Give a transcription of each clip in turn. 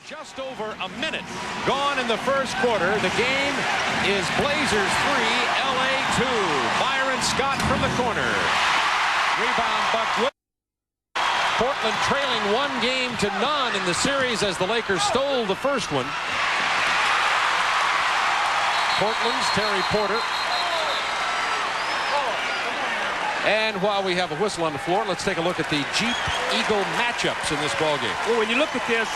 Just over a minute gone in the first quarter. The game is Blazers 3, LA 2. Byron Scott from the corner. Rebound Buck. Portland trailing 1-0 in the series as the Lakers stole the first one. Portland's Terry Porter. And while we have a whistle on the floor, let's take a look at the Jeep Eagle matchups in this ballgame. Well, when you look at this,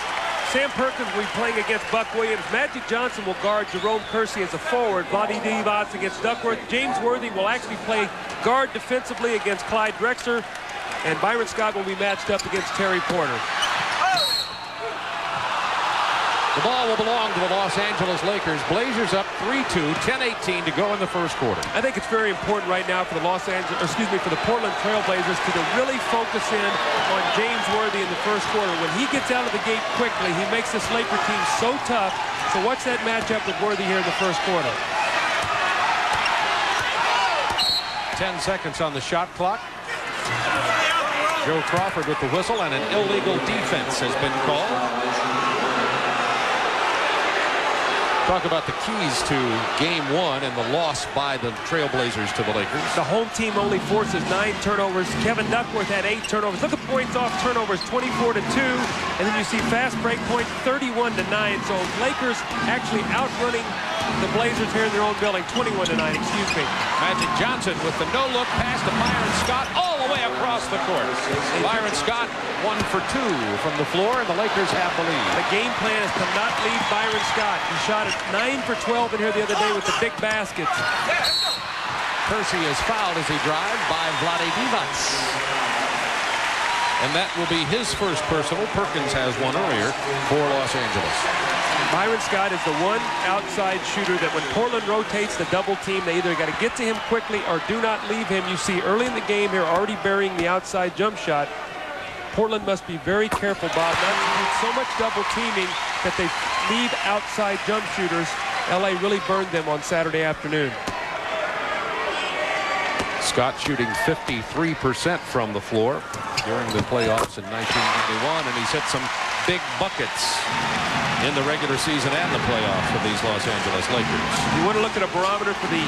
Sam Perkins will be playing against Buck Williams. Magic Johnson will guard Jerome Kersey as a forward. Vlade Divac against Duckworth. James Worthy will actually play guard defensively against Clyde Drexler. And Byron Scott will be matched up against Terry Porter. The ball will belong to the Los Angeles Lakers. Blazers up 3-2, 10-18 to go in the first quarter. I think it's very important right now for the for the Portland Trail Blazers to really focus in on James Worthy in the first quarter. When he gets out of the gate quickly, he makes this Laker team so tough. So watch that matchup with Worthy here in the first quarter. 10 seconds on the shot clock. Joe Crawford with the whistle, and an illegal defense has been called. Talk about the keys to Game 1 and the loss by the Trailblazers to the Lakers. The home team only forces 9 turnovers. Kevin Duckworth had 8 turnovers. Look at points off turnovers, 24-2. And then you see fast break point, 31-9. So Lakers actually outrunning the Blazers here in their own building, 21-9, excuse me. Magic Johnson with the no-look pass to Byron Scott all the way across the court. Byron Scott 1 for 2 from the floor, and the Lakers have the lead. The game plan is to not leave Byron Scott. He shot it 9 for 12 in here the other day with the big baskets. Kersey is fouled as he drives by Vlade Divac. And that will be his first personal. Perkins has one earlier for Los Angeles. Byron Scott is the one outside shooter that when Portland rotates the double team, they either got to get to him quickly or do not leave him. You see early in the game here already burying the outside jump shot. Portland must be very careful, Bob, not to use so much double teaming that they leave outside jump shooters. LA really burned them on Saturday afternoon. Scott shooting 53% from the floor during the playoffs in 1991, and he's hit some big buckets in the regular season and the playoffs for these Los Angeles Lakers. You want to look at a barometer for the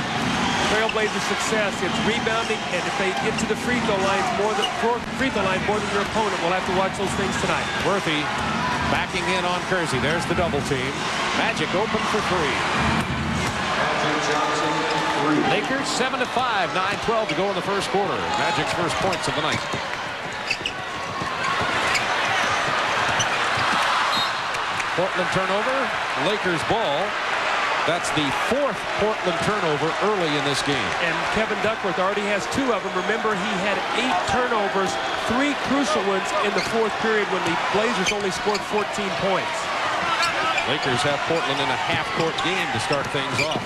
Trailblazers' success. It's rebounding, and if they get to the free throw line more than your opponent, we'll have to watch those things tonight. Worthy backing in on Kersey. There's the double team. Magic open for 3. Lakers 7-5, 9-12 to go in the first quarter. Magic's first points of the night. Portland turnover, Lakers ball. That's the 4th Portland turnover early in this game. And Kevin Duckworth already has 2 of them. Remember, he had 8 turnovers, 3 crucial ones in the 4th period when the Blazers only scored 14 points. Lakers have Portland in a half-court game to start things off.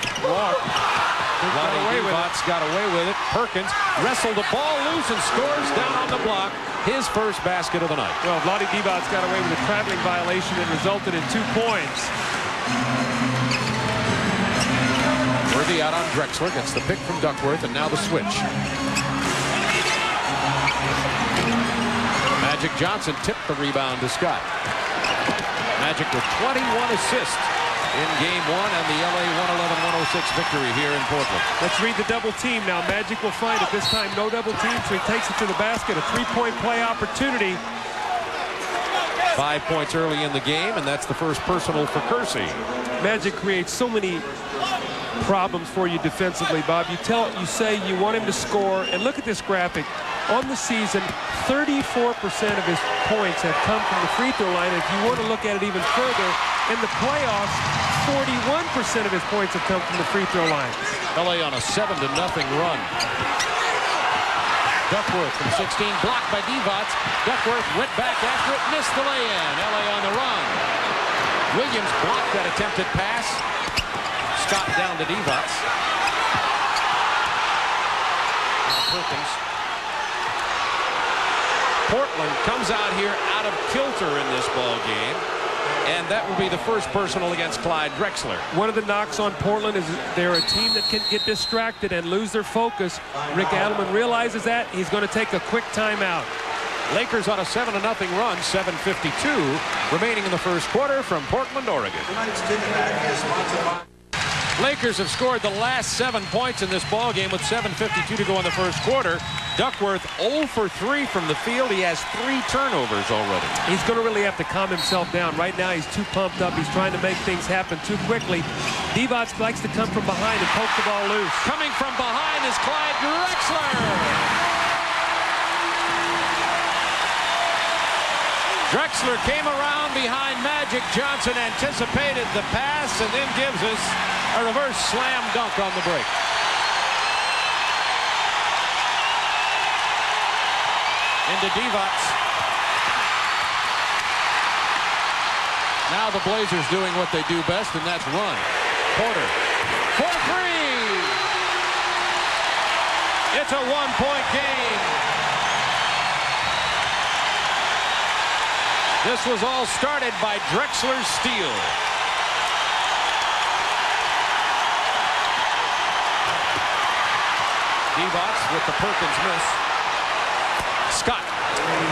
Vlade Divac got away with it. Perkins wrestled the ball loose and scores down on the block. His first basket of the night. Well, Vlade Divac got away with a traveling violation and resulted in 2 points. Worthy out on Drexler, gets the pick from Duckworth, and now the switch. Magic Johnson tipped the rebound to Scott. Magic with 21 assists in Game 1 and the LA 111-106 victory here in Portland. Let's read the double team now. Magic will find it. This time no double team, so he takes it to the basket. A 3-point play opportunity. 5 points early in the game, and that's the first personal for Kersey. Magic creates so many problems for you defensively, Bob. You say you want him to score, and look at this graphic. On the season, 34% of his points have come from the free throw line. If you want to look at it even further, in the playoffs, 41% of his points have come from the free throw line. LA on a 7-0 run. Duckworth from 16, blocked by Divac. Duckworth went back after it, missed the lay-in. LA on the run. Williams blocked that attempted pass. Scott down to Divac. Perkins. Portland comes out here out of kilter in this ball game, and that will be the first personal against Clyde Drexler. One of the knocks on Portland is they're a team that can get distracted and lose their focus. Rick Adelman realizes that. He's going to take a quick timeout. Lakers on a 7-0 run, 7:52 remaining in the first quarter from Portland, Oregon. Lakers have scored the last 7 points in this ball game with 7:52 to go in the first quarter. Duckworth 0 for 3 from the field. He has 3 turnovers already. He's going to really have to calm himself down. Right now he's too pumped up. He's trying to make things happen too quickly. Divac likes to come from behind and poke the ball loose. Coming from behind is Clyde Drexler. Drexler came around behind Magic Johnson, anticipated the pass, and then gives us a reverse slam dunk on the break. Into Divac. Now the Blazers doing what they do best, and that's run. Porter for 3. It's a 1-point game. This was all started by Drexler's steal. Divac with the Perkins miss. Scott.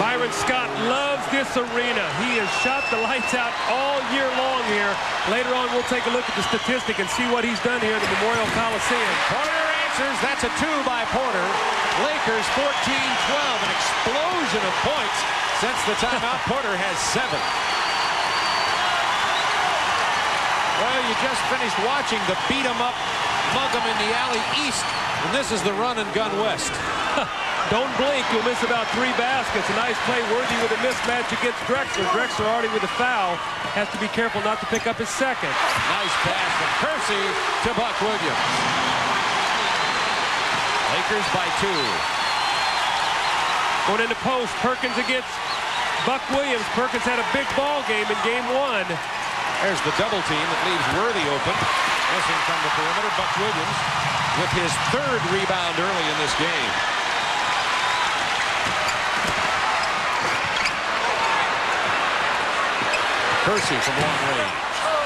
Byron Scott loves this arena. He has shot the lights out all year long here. Later on, we'll take a look at the statistic and see what he's done here at the Memorial Coliseum. Porter answers. That's a 2 by Porter. Lakers 14-12. An explosion of points since the timeout. Porter has 7. Well, you just finished watching the beat-em-up, mug-em in the alley east, and this is the run-and-gun west. Don't blink, you'll miss about 3 baskets. A nice play, Worthy with a mismatch against Drexler. Drexler already with a foul. Has to be careful not to pick up his second. Nice pass from Kersey to Buck Williams. Lakers by 2. Going into post, Perkins against Buck Williams. Perkins had a big ball game in game 1. There's the double team that leaves Worthy open. Missing from the perimeter, Buck Williams with his 3rd rebound early in this game. Kersey from long range.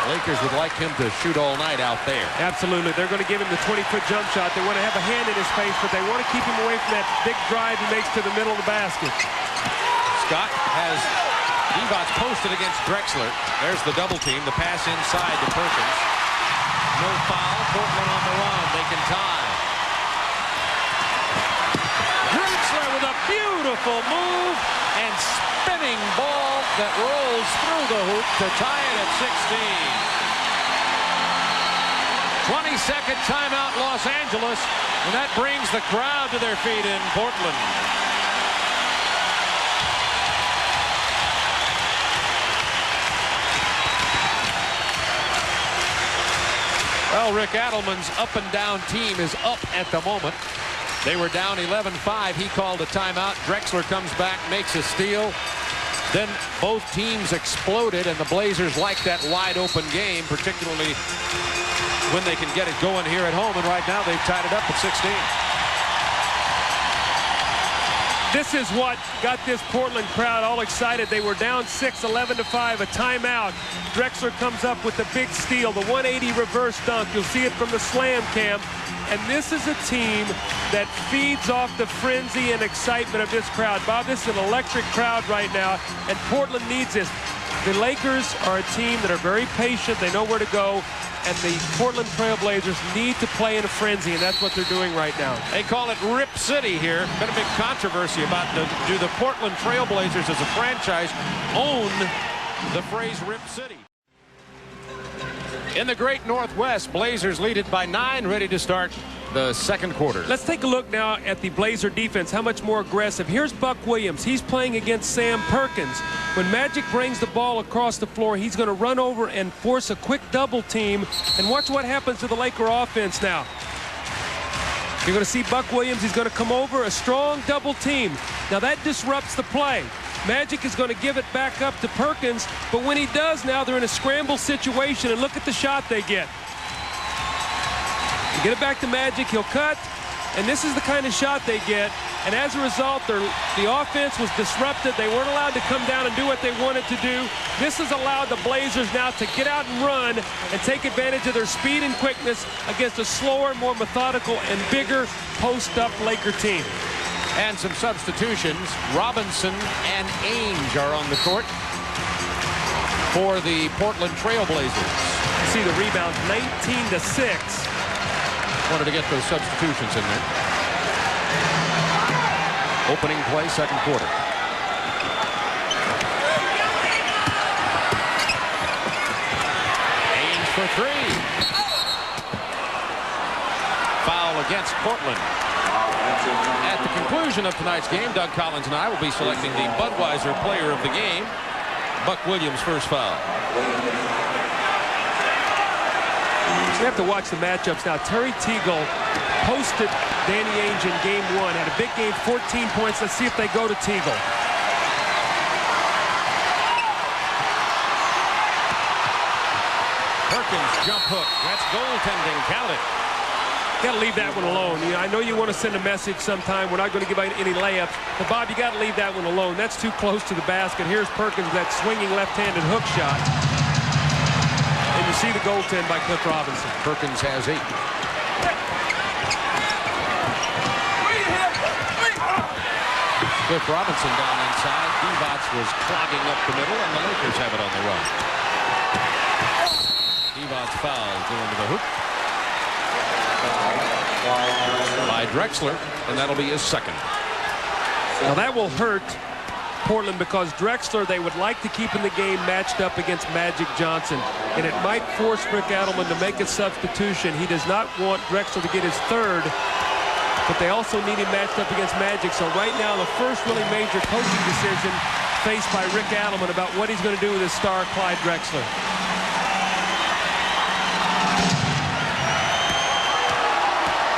Lakers would like him to shoot all night out there. Absolutely. They're going to give him the 20-foot jump shot. They want to have a hand in his face, but they want to keep him away from that big drive he makes to the middle of the basket. Scott has Divac posted against Drexler. There's the double team. The pass inside to Perkins. No foul. Portland on the run. They can tie. Drexler with a beautiful move and spinning ball that rolls through the hoop to tie it at 16. 20-second timeout, Los Angeles, and that brings the crowd to their feet in Portland. Well, Rick Adelman's up-and-down team is up at the moment. They were down 11-5. He called a timeout. Drexler comes back, makes a steal. Then both teams exploded, and the Blazers like that wide-open game, particularly when they can get it going here at home. And right now, they've tied it up at 16. This is what got this Portland crowd all excited. They were down 6, 11-5, a timeout. Drexler comes up with the big steal, the 180 reverse dunk. You'll see it from the slam cam. And this is a team that feeds off the frenzy and excitement of this crowd. Bob, this is an electric crowd right now, and Portland needs this. The Lakers are a team that are very patient. They know where to go. And the Portland Trail Blazers need to play in a frenzy, and that's what they're doing right now. They call it Rip City here. Been a big controversy about do the Portland Trail Blazers as a franchise own the phrase Rip City. In the Great Northwest, Blazers lead it by 9, ready to start the second quarter. Let's take a look now at the Blazer defense, how much more aggressive. Here's Buck Williams. He's playing against Sam Perkins. When Magic brings the ball across the floor, he's going to run over and force a quick double team. And watch what happens to the Laker offense now. You're going to see Buck Williams. He's going to come over, a strong double team. Now that disrupts the play. Magic is going to give it back up to Perkins, but when he does now, they're in a scramble situation, and look at the shot they get. You get it back to Magic, he'll cut, and this is the kind of shot they get, and as a result, the offense was disrupted. They weren't allowed to come down and do what they wanted to do. This has allowed the Blazers now to get out and run and take advantage of their speed and quickness against a slower, more methodical, and bigger post-up Laker team. And some substitutions. Robinson and Ainge are on the court for the Portland Trailblazers. You see the rebound, 19-6. Wanted to get those substitutions in there. Opening play, second quarter. Ainge for three. Foul against Portland. At the conclusion of tonight's game, Doug Collins and I will be selecting the Budweiser player of the game. Buck Williams' first foul. We have to watch the matchups now. Terry Teagle posted Danny Ainge in game one. Had a big game, 14 points. Let's see if they go to Teagle. Perkins jump hook. That's goaltending. Count it. Got to leave that one alone. I know you want to send a message sometime. We're not going to give out any layups. But, Bob, you got to leave that one alone. That's too close to the basket. Here's Perkins, that swinging left-handed hook shot. And you see the goaltend by Cliff Robinson. Perkins has 8. Cliff Robinson down inside. Divac was clogging up the middle, and the Lakers have it on the run. Divac fouled going to the hoop by Drexler, and that'll be his second. Now that will hurt Portland because Drexler, they would like to keep in the game matched up against Magic Johnson, and it might force Rick Adelman to make a substitution. He does not want Drexler to get his third, but they also need him matched up against Magic. So right now, the first really major coaching decision faced by Rick Adelman about what he's going to do with his star Clyde Drexler.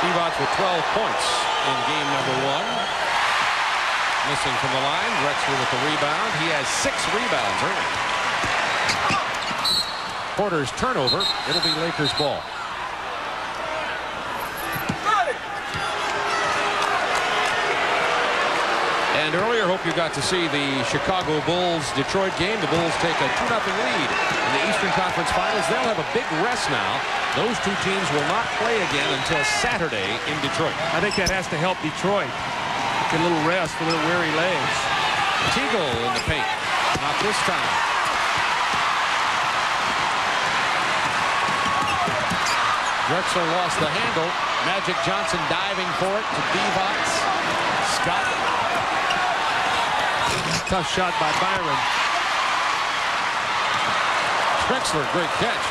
Divac with 12 points in game number 1. Missing from the line. Drexler with the rebound. He has 6 rebounds early. Porter's turnover. It'll be Lakers ball. And earlier, hope you got to see the Chicago Bulls-Detroit game. The Bulls take a 2-0 lead in the Eastern Conference Finals. They'll have a big rest now. Those two teams will not play again until Saturday in Detroit. I think that has to help Detroit. Get a little rest for their weary legs. Teagle in the paint. Not this time. Drexler lost the handle. Magic Johnson diving for it to Divac. Scott. Tough shot by Byron. Drexler, great catch.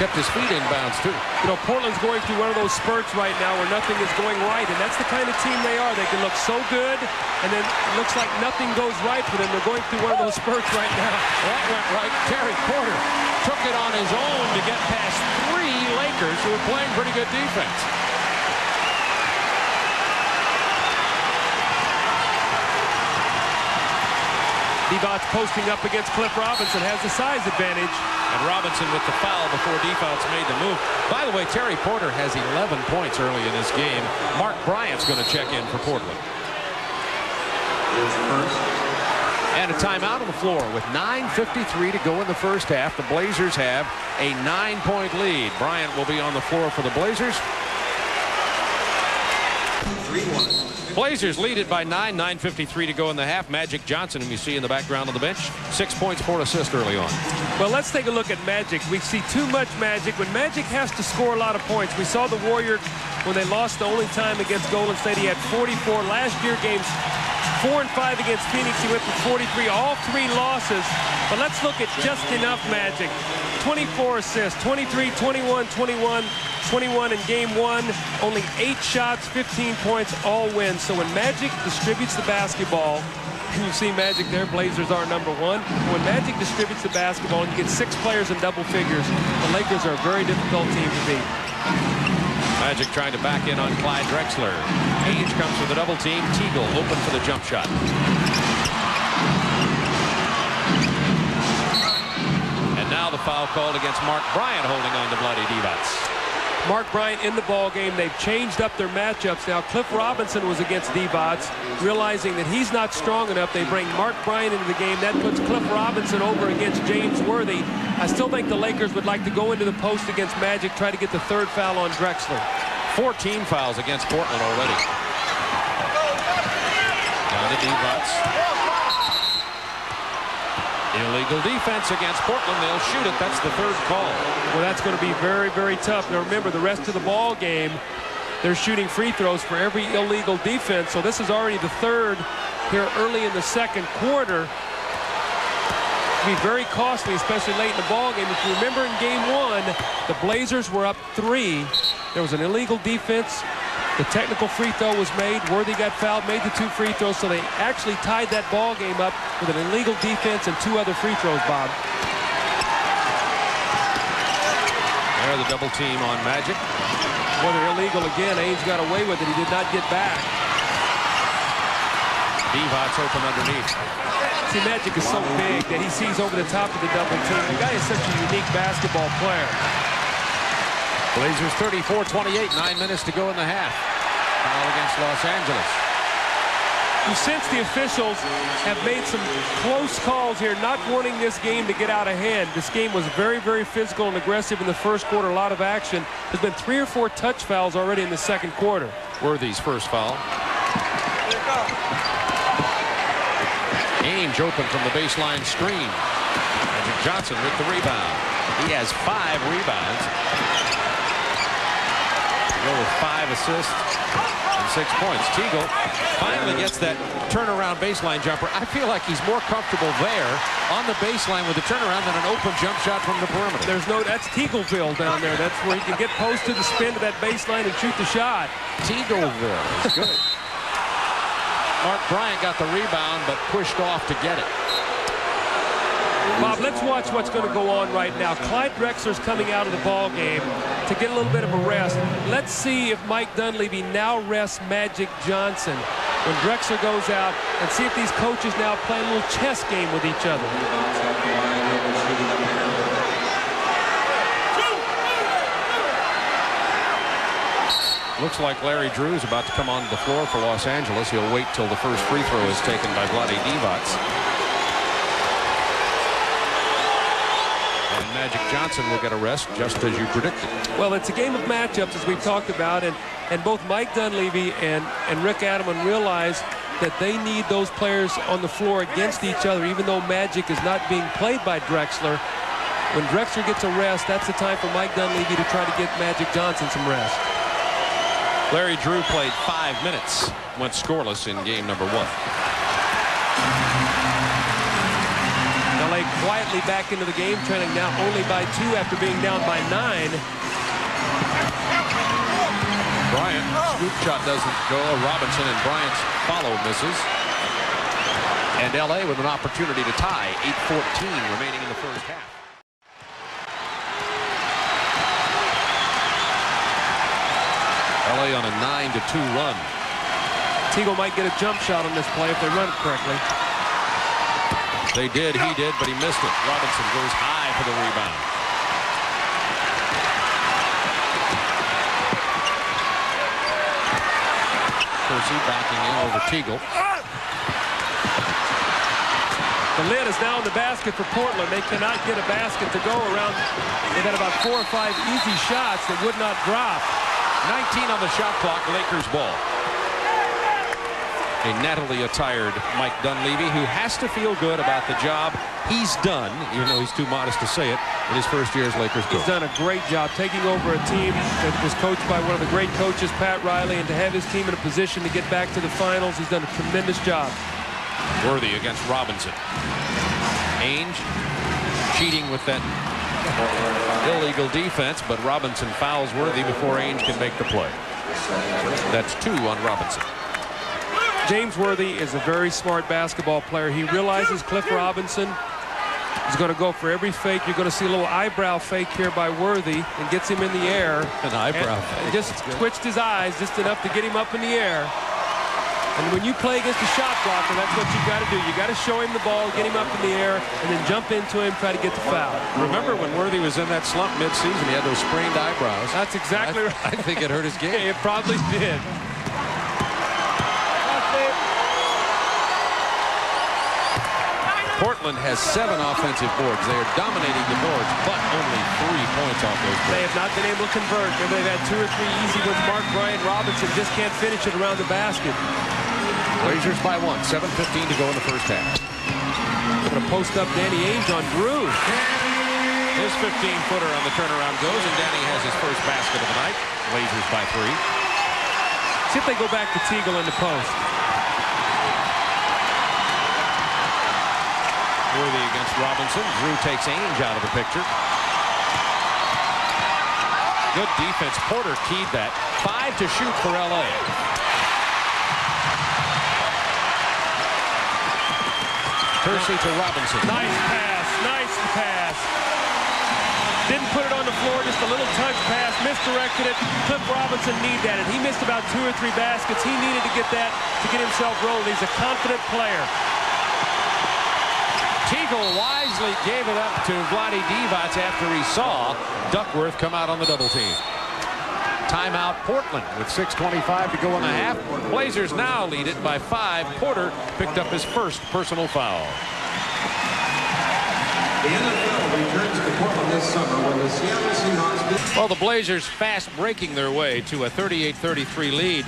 Kept his feet in bounds, too. You know, Portland's going through one of those spurts right now where nothing is going right, and that's the kind of team they are. They can look so good, and then it looks like nothing goes right for them. They're going through one of those spurts right now. That went right. Terry Porter took it on his own to get past 3 Lakers who were playing pretty good defense. Divac posting up against Cliff Robinson, has the size advantage. And Robinson with the foul before Divac made the move. By the way, Terry Porter has 11 points early in this game. Mark Bryant's going to check in for Portland. And a timeout on the floor with 9:53 to go in the first half. The Blazers have a 9-point lead. Bryant will be on the floor for the Blazers. 3-1. Blazers lead it by 9, 9:53 to go in the half. Magic Johnson, whom you see in the background on the bench, 6 points, 4 assists early on. Well, let's take a look at Magic. We see too much Magic. When Magic has to score a lot of points, we saw the Warriors when they lost the only time against Golden State. He had 44. Last year, games 4 and 5 against Phoenix, he went for 43. All 3 losses. But let's look at just enough Magic. 24 assists, 23, 21, 21. 21 in game 1, only 8 shots, 15 points, all wins. So when Magic distributes the basketball, and you see Magic there, Blazers are number 1. When Magic distributes the basketball and you get 6 players in double figures, the Lakers are a very difficult team to beat. Magic trying to back in on Clyde Drexler. Ainge comes with a double team. Teagle open for the jump shot. And now the foul called against Mark Bryant, holding on to Bloody Divac. Mark Bryant in the ball game. They've changed up their matchups now. Cliff Robinson was against Divac, realizing that he's not strong enough. They bring Mark Bryant into the game. That puts Cliff Robinson over against James Worthy. I still think the Lakers would like to go into the post against Magic, try to get the 3rd foul on Drexler. 14 fouls against Portland already. to Divac. Illegal defense against Portland. They'll shoot it. That's the third call. Well, that's going to be very, very tough. Now remember, the rest of the ball game, they're shooting free throws for every illegal defense. So this is already the third here early in the second quarter. It'll be very costly, especially late in the ball game. If you remember in game one, the Blazers were up 3. There was an illegal defense. The technical free throw was made. Worthy got fouled, made the 2 free throws, so they actually tied that ball game up with an illegal defense and 2 other free throws, Bob. There, the double team on Magic. Whether illegal again, Ainge got away with it. He did not get back. Divac open underneath. See, Magic is so big that he sees over the top of the double team. The guy is such a unique basketball player. Blazers 34-28, 9 minutes to go in the half. Foul against Los Angeles. You sense the officials have made some close calls here, not wanting this game to get out of hand. This game was very, very physical and aggressive in the first quarter, a lot of action. There's been 3 or 4 touch fouls already in the second quarter. Worthy's first foul. Ainge open from the baseline screen. Magic Johnson with the rebound. He has 5 rebounds. Go with 5 assists and 6 points. Teagle finally gets that turnaround baseline jumper. I feel like he's more comfortable there on the baseline with the turnaround than an open jump shot from the perimeter. That's Teagleville down there. That's where he can get posted to spin to that baseline and shoot the shot. Teagleville is good. Mark Bryant got the rebound but pushed off to get it. Bob, let's watch what's going to go on right now. Clyde Drexler's coming out of the ball game to get a little bit of a rest. Let's see if Mike Dunleavy now rests Magic Johnson when Drexler goes out, and see if these coaches now play a little chess game with each other. Looks like Larry Drew is about to come onto the floor for Los Angeles. He'll wait till the first free throw is taken by Vlade Divac. Magic Johnson will get a rest, just as you predicted. Well, it's a game of matchups, as we've talked about, and both Mike Dunleavy and Rick Adelman realize that they need those players on the floor against each other, even though Magic is not being played by Drexler. When Drexler gets a rest, that's the time for Mike Dunleavy to try to get Magic Johnson some rest. Larry Drew played 5 minutes, went scoreless in game number 1. LA quietly back into the game, trailing now only by 2 after being down by 9. Bryant, scoop shot doesn't go. Robinson and Bryant's follow misses. And LA with an opportunity to tie. 8:14 remaining in the first half. LA on a 9-2 run. Teagle might get a jump shot on this play if they run it correctly. They did, he did, but he missed it. Robinson goes high for the rebound. Percy backing in over Teagle. The lid is now in the basket for Portland. They cannot get a basket to go around. They've had about 4 or 5 easy shots that would not drop. 19 on the shot clock, Lakers ball. A nattily attired Mike Dunleavy, who has to feel good about the job he's done, even though he's too modest to say it, in his first year as Lakers coach. He's done a great job taking over a team that was coached by one of the great coaches, Pat Riley, and to have his team in a position to get back to the finals. He's done a tremendous job. Worthy against Robinson. Ainge cheating with that illegal defense, but Robinson fouls Worthy before Ainge can make the play. That's 2 on Robinson. James Worthy is a very smart basketball player. He realizes Cliff Robinson is going to go for every fake. You're going to see a little eyebrow fake here by Worthy, and gets him in the air. An eyebrow fake. Just twitched his eyes just enough to get him up in the air. And when you play against a shot blocker, that's what you got to do. You got to show him the ball, get him up in the air, and then jump into him, try to get the foul. Remember when Worthy was in that slump mid-season, he had those sprained eyebrows. That's exactly right. I think it hurt his game. It probably did. Portland has 7 offensive boards. They are dominating the boards, but only 3 points off those boards. They have not been able to convert. Remember, they've had 2 or 3 easy ones. Mark Bryant, Robinson just can't finish it around the basket. Blazers by 1. 7:15 to go in the first half. Going to post up Danny Ainge on Drew. His 15-footer on the turnaround goes, and Danny has his first basket of the night. Blazers by 3. See if they go back to Teagle in the post. Worthy against Robinson. Drew takes Ainge out of the picture. Good defense. Porter keyed that. 5 to shoot for L.A. Kersey to Robinson. Nice pass. Nice pass. Didn't put it on the floor. Just a little touch pass. Misdirected it. Cliff Robinson needed that. And he missed about 2 or 3 baskets. He needed to get that to get himself rolling. He's a confident player. Teagle wisely gave it up to Vlade Divac after he saw Duckworth come out on the double team. Timeout Portland with 6:25 to go in the half. Blazers now lead it by 5. Porter picked up his first personal foul. The NFL returns to Portland this summer when the Seattle Seahawks. Well, the Blazers fast breaking their way to a 38-33 lead.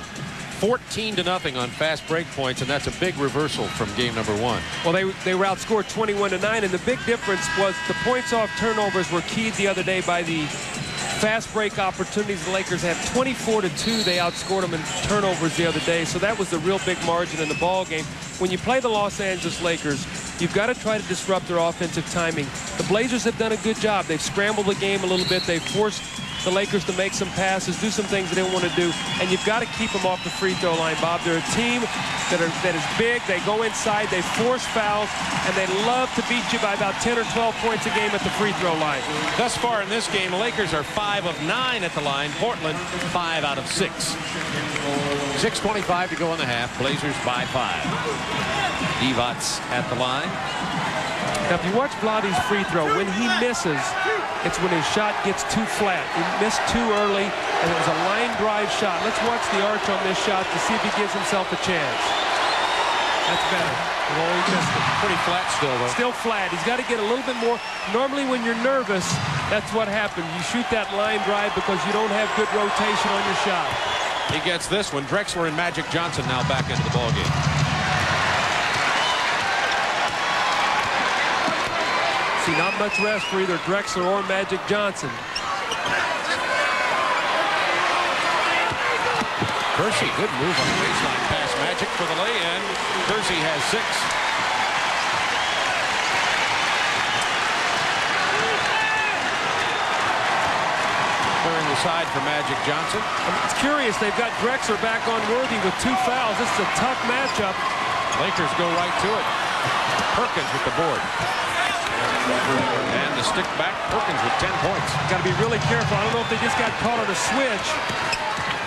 14-0 on fast break points, and that's a big reversal from game number 1. Well, they were outscored 21-9, and the big difference was the points off turnovers were keyed the other day by the fast break opportunities. The Lakers had 24-2. They outscored them in turnovers the other day, so that was the real big margin in the ball game. When you play the Los Angeles Lakers, you've got to try to disrupt their offensive timing. The Blazers have done a good job. They've scrambled the game a little bit. They've forced the Lakers to make some passes, do some things they didn't want to do, and you've got to keep them off the free throw line, Bob. They're a team that is big. They go inside, they force fouls, and they love to beat you by about 10 or 12 points a game at the free throw line. Thus far in this game, Lakers are 5 of 9 at the line. Portland 5 out of 6. 6:25 to go in the half. Blazers by 5. Divac at the line. Now, if you watch Vlade's free throw, when he misses, it's when his shot gets too flat. He missed too early, and it was a line drive shot. Let's watch the arch on this shot to see if he gives himself a chance. That's better. Oh, he missed it. Pretty flat still, though. Still flat. He's got to get a little bit more. Normally, when you're nervous, that's what happens. You shoot that line drive because you don't have good rotation on your shot. He gets this one. Drexler and Magic Johnson now back into the ballgame. See, not much rest for either Drexler or Magic Johnson. Kersey, good move on the baseline pass. Magic for the lay-in. Kersey has 6. Clearing the side for Magic Johnson. It's curious, they've got Drexler back on Worthy with 2 fouls. This is a tough matchup. Lakers go right to it. Perkins with the board. And the stick back, Perkins with 10 points. Got to be really careful. I don't know if they just got caught on a switch.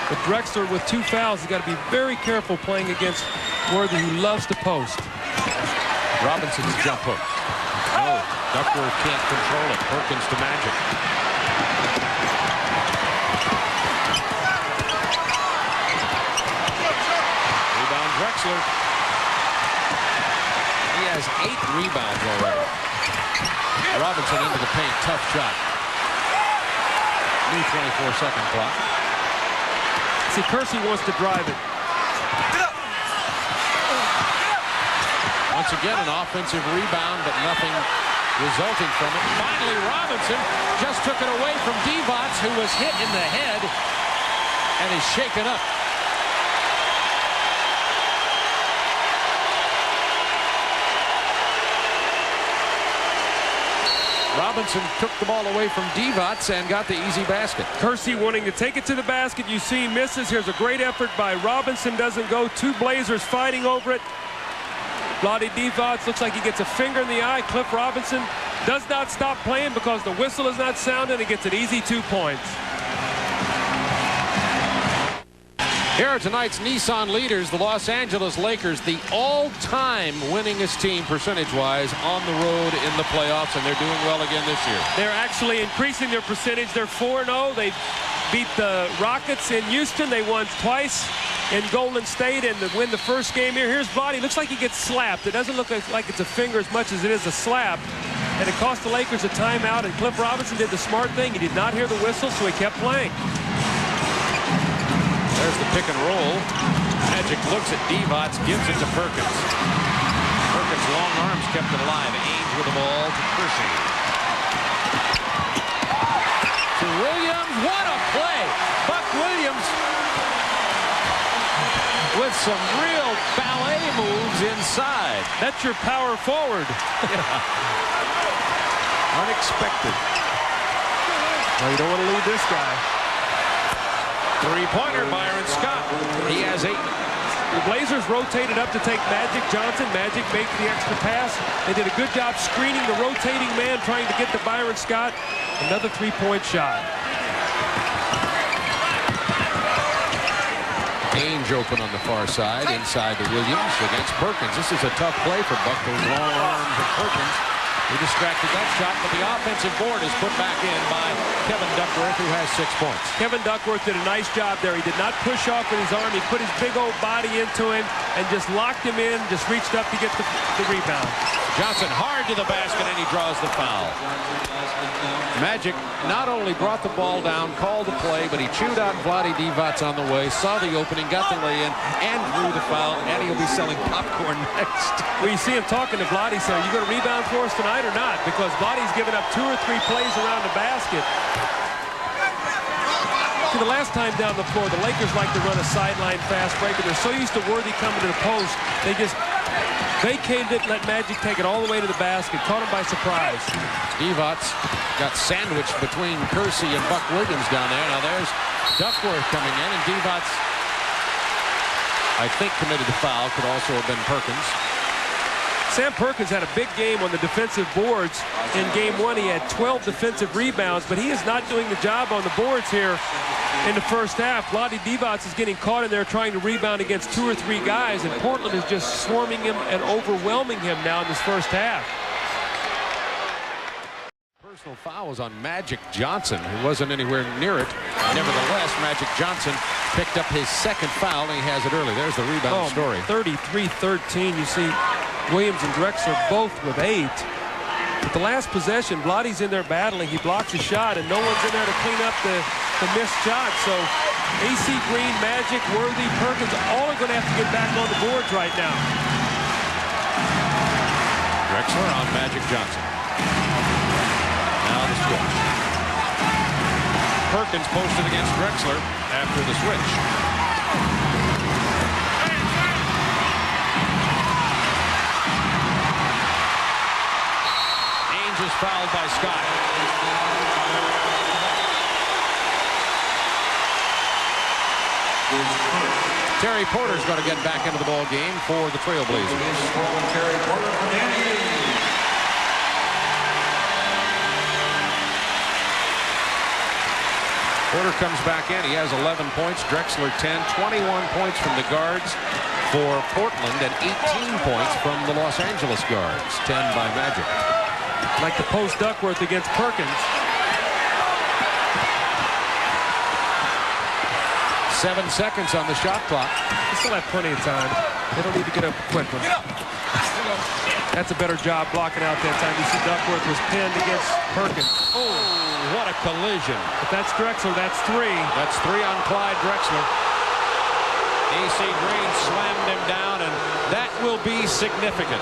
But Drexler with 2 fouls, he's got to be very careful playing against Worthy, who loves to post. Robinson's jump hook. No, Duckworth can't control it. Perkins to Magic. Rebound Drexler. He has 8 rebounds already. Robinson into the paint, tough shot. New 24-second clock. See, Kersey wants to drive it. Once again, an offensive rebound, but nothing resulting from it. Finally, Robinson just took it away from Divac, who was hit in the head and is shaken up. Robinson took the ball away from Divac and got the easy basket. Kersey wanting to take it to the basket. You see misses. Here's a great effort by Robinson. Doesn't go. 2 Blazers fighting over it. Vlade Divac looks like he gets a finger in the eye. Cliff Robinson does not stop playing because the whistle is not sounding. He gets an easy 2 points. Here are tonight's Nissan leaders, the Los Angeles Lakers, the all-time winningest team percentage-wise on the road in the playoffs, and they're doing well again this year. They're actually increasing their percentage. They're 4-0. They beat the Rockets in Houston. They won twice in Golden State and to win the first game here. Here's Vlade. Looks like he gets slapped. It doesn't look like it's a finger as much as it is a slap. And it cost the Lakers a timeout, and Cliff Robinson did the smart thing. He did not hear the whistle, so he kept playing. There's the pick and roll. Magic looks at Divac, gives it to Perkins. Perkins' long arms kept it alive. Ainge with the ball to Kersey. To Williams. What a play! Buck Williams with some real ballet moves inside. That's your power forward. Unexpected. Well, you don't want to leave this guy. Three-pointer, Byron Scott. He has 8. The Blazers rotated up to take Magic Johnson. Magic made the extra pass. They did a good job screening the rotating man, trying to get to Byron Scott. Another three-point shot. Ainge open on the far side, inside to Williams against Perkins. This is a tough play for Buck. Those long arms of Perkins. He distracted that shot, but the offensive board is put back in by Kevin Duckworth, who has 6 points. Kevin Duckworth did a nice job there. He did not push off with his arm. He put his big old body into him and just locked him in, just reached up to get the rebound. Johnson hard to the basket, and he draws the foul. Magic not only brought the ball down, called the play, but he chewed out Vlade Divac on the way, saw the opening, got the lay-in, and drew the foul, and he'll be selling popcorn next. Well, you see him talking to Vlade, saying, "You going to rebound for us tonight or not?" Because Vlade's given up 2 or 3 plays around the basket. See, the last time down the floor, the Lakers like to run a sideline fast break, and they're so used to Worthy coming to the post, they just vacated it, let Magic take it all the way to the basket, caught him by surprise. Divac got sandwiched between Kersey and Buck Williams down there. Now there's Duckworth coming in, and Divac, I think, committed the foul. Could also have been Perkins. Sam Perkins had a big game on the defensive boards. In game 1, he had 12 defensive rebounds, but he is not doing the job on the boards here in the first half. Vlade Divac is getting caught in there trying to rebound against 2 or 3 guys, and Portland is just swarming him and overwhelming him now in this first half. Personal foul was on Magic Johnson, who wasn't anywhere near it. Nevertheless, Magic Johnson picked up his 2nd foul, and he has it early. There's the rebound story. 33-13. You see Williams and Drexler both with 8. But the last possession, Vlade's in there battling. He blocks a shot, and no one's in there to clean up the missed shot. So AC Green, Magic, Worthy, Perkins, all are going to have to get back on the boards right now. Drexler on Magic Johnson. Now the switch. Perkins posted against Drexler after the switch. Ainge is fouled by Scott. Terry Porter's going to get back into the ball game for the Trailblazers. Porter comes back in. He has 11 points. Drexler 10. 21 points from the guards for Portland and 18 points from the Los Angeles guards. 10 by Magic. Like the post Duckworth against Perkins. 7 seconds on the shot clock. They still have plenty of time. They don't need to get up quickly. That's a better job blocking out that time. You see Duckworth was pinned against Perkins. Oh, what a collision. If that's Drexler, that's 3. That's 3 on Clyde Drexler. AC Green slammed him down, and that will be significant.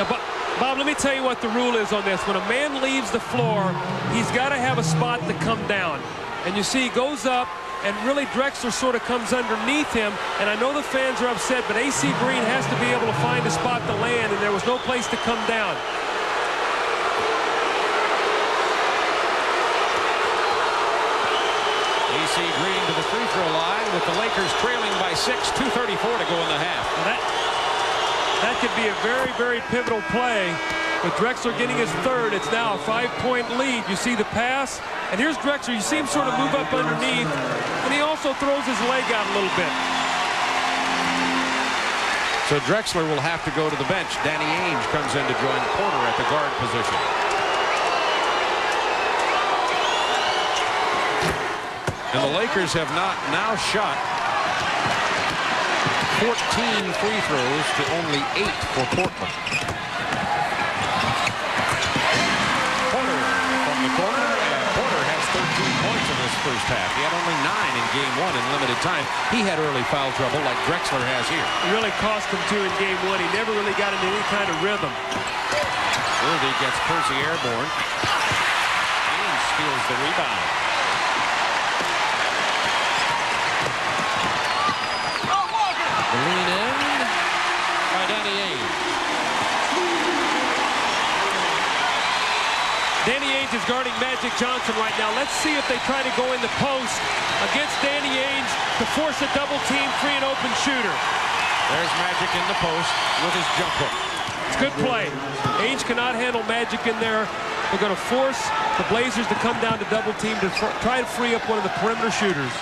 Now, Bob, let me tell you what the rule is on this. When a man leaves the floor, he's got to have a spot to come down. And you see he goes up, and really Drexler sort of comes underneath him. And I know the fans are upset, but AC Green has to be able to find a spot to land, and there was no place to come down. AC Green to the free throw line with the Lakers trailing by 6, 2:34 to go in the half. Well, that could be a very, very pivotal play. With Drexler getting his 3rd, it's now a 5-point lead. You see the pass, and here's Drexler. You see him sort of move up underneath, and he also throws his leg out a little bit. So Drexler will have to go to the bench. Danny Ainge comes in to join Porter at the guard position. And the Lakers have now shot 14 free throws to only 8 for Portland. Porter from the corner, and Porter has 13 points in this first half. He had only 9 in game 1 in limited time. He had early foul trouble like Drexler has here. It really cost him 2 in game 1. He never really got into any kind of rhythm. Worthy gets Kersey airborne. Ainge steals the rebound. The lean in by Danny Ainge. Danny Ainge is guarding Magic Johnson right now. Let's see if they try to go in the post against Danny Ainge to force a double team free and open shooter. There's Magic in the post with his jump hook. It's good play. Ainge cannot handle Magic in there. They're going to force the Blazers to come down to double team to try to free up one of the perimeter shooters.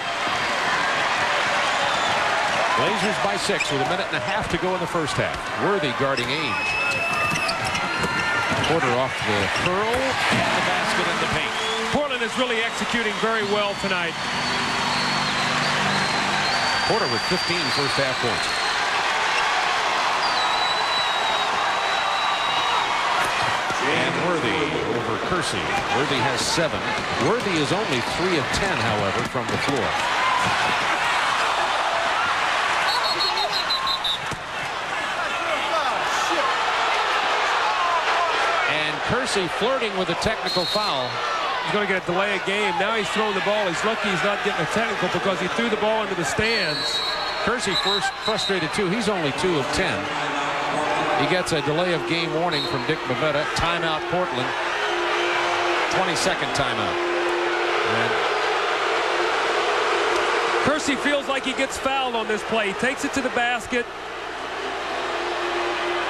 Blazers by 6 with 1.5 minutes to go in the first half. Worthy guarding Ainge. Porter off the curl and the basket in the paint. Portland is really executing very well tonight. Porter with 15 first half points. And Worthy over Kersey. Worthy has 7. Worthy is only 3 of 10, however, from the floor. Kersey flirting with a technical foul. He's going to get a delay of game. Now he's throwing the ball. He's lucky he's not getting a technical because he threw the ball into the stands. Kersey first frustrated too. He's only 2 of 10. He gets a delay of game warning from Dick Bavetta. Timeout Portland. 22nd timeout. And Kersey feels like he gets fouled on this play. He takes it to the basket.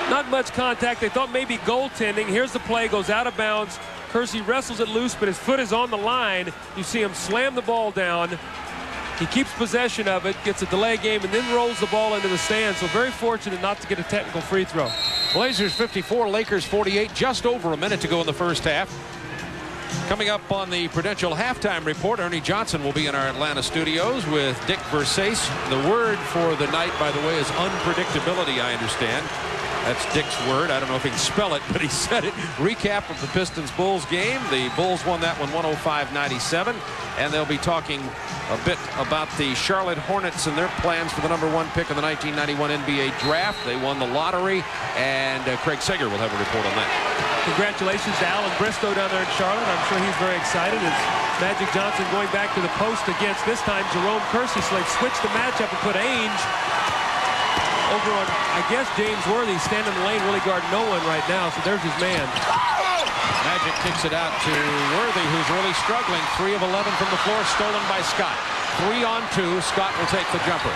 Not much contact. They thought maybe goaltending. Here's the play, goes out of bounds. Kersey wrestles it loose, but his foot is on the line. You see him slam the ball down. He keeps possession of it, gets a delay game, and then rolls the ball into the stands. So very fortunate not to get a technical free throw. Blazers 54, Lakers 48. Just over a minute to go in the first half. Coming up on the Prudential halftime report, Ernie Johnson will be in our Atlanta studios with Dick Versace. The word for the night, by the way, is unpredictability, I understand. That's Dick's word. I don't know if he can spell it, but he said it. Recap of the Pistons-Bulls game. The Bulls won that one 105-97, and they'll be talking a bit about the Charlotte Hornets and their plans for the #1 pick of the 1991 NBA draft. They won the lottery, and Craig Sager will have a report on that. Congratulations to Alan Bristow down there in Charlotte. I'm sure he's very excited as Magic Johnson going back to the post against, this time, Jerome Kersey. So they've switched the matchup and put Ainge over on, I guess, James Worthy, standing in the lane, really guarding no one right now. So there's his man. Magic kicks it out to Worthy, who's really struggling. 3 of 11 from the floor, stolen by Scott. 3 on 2. Scott will take the jumper.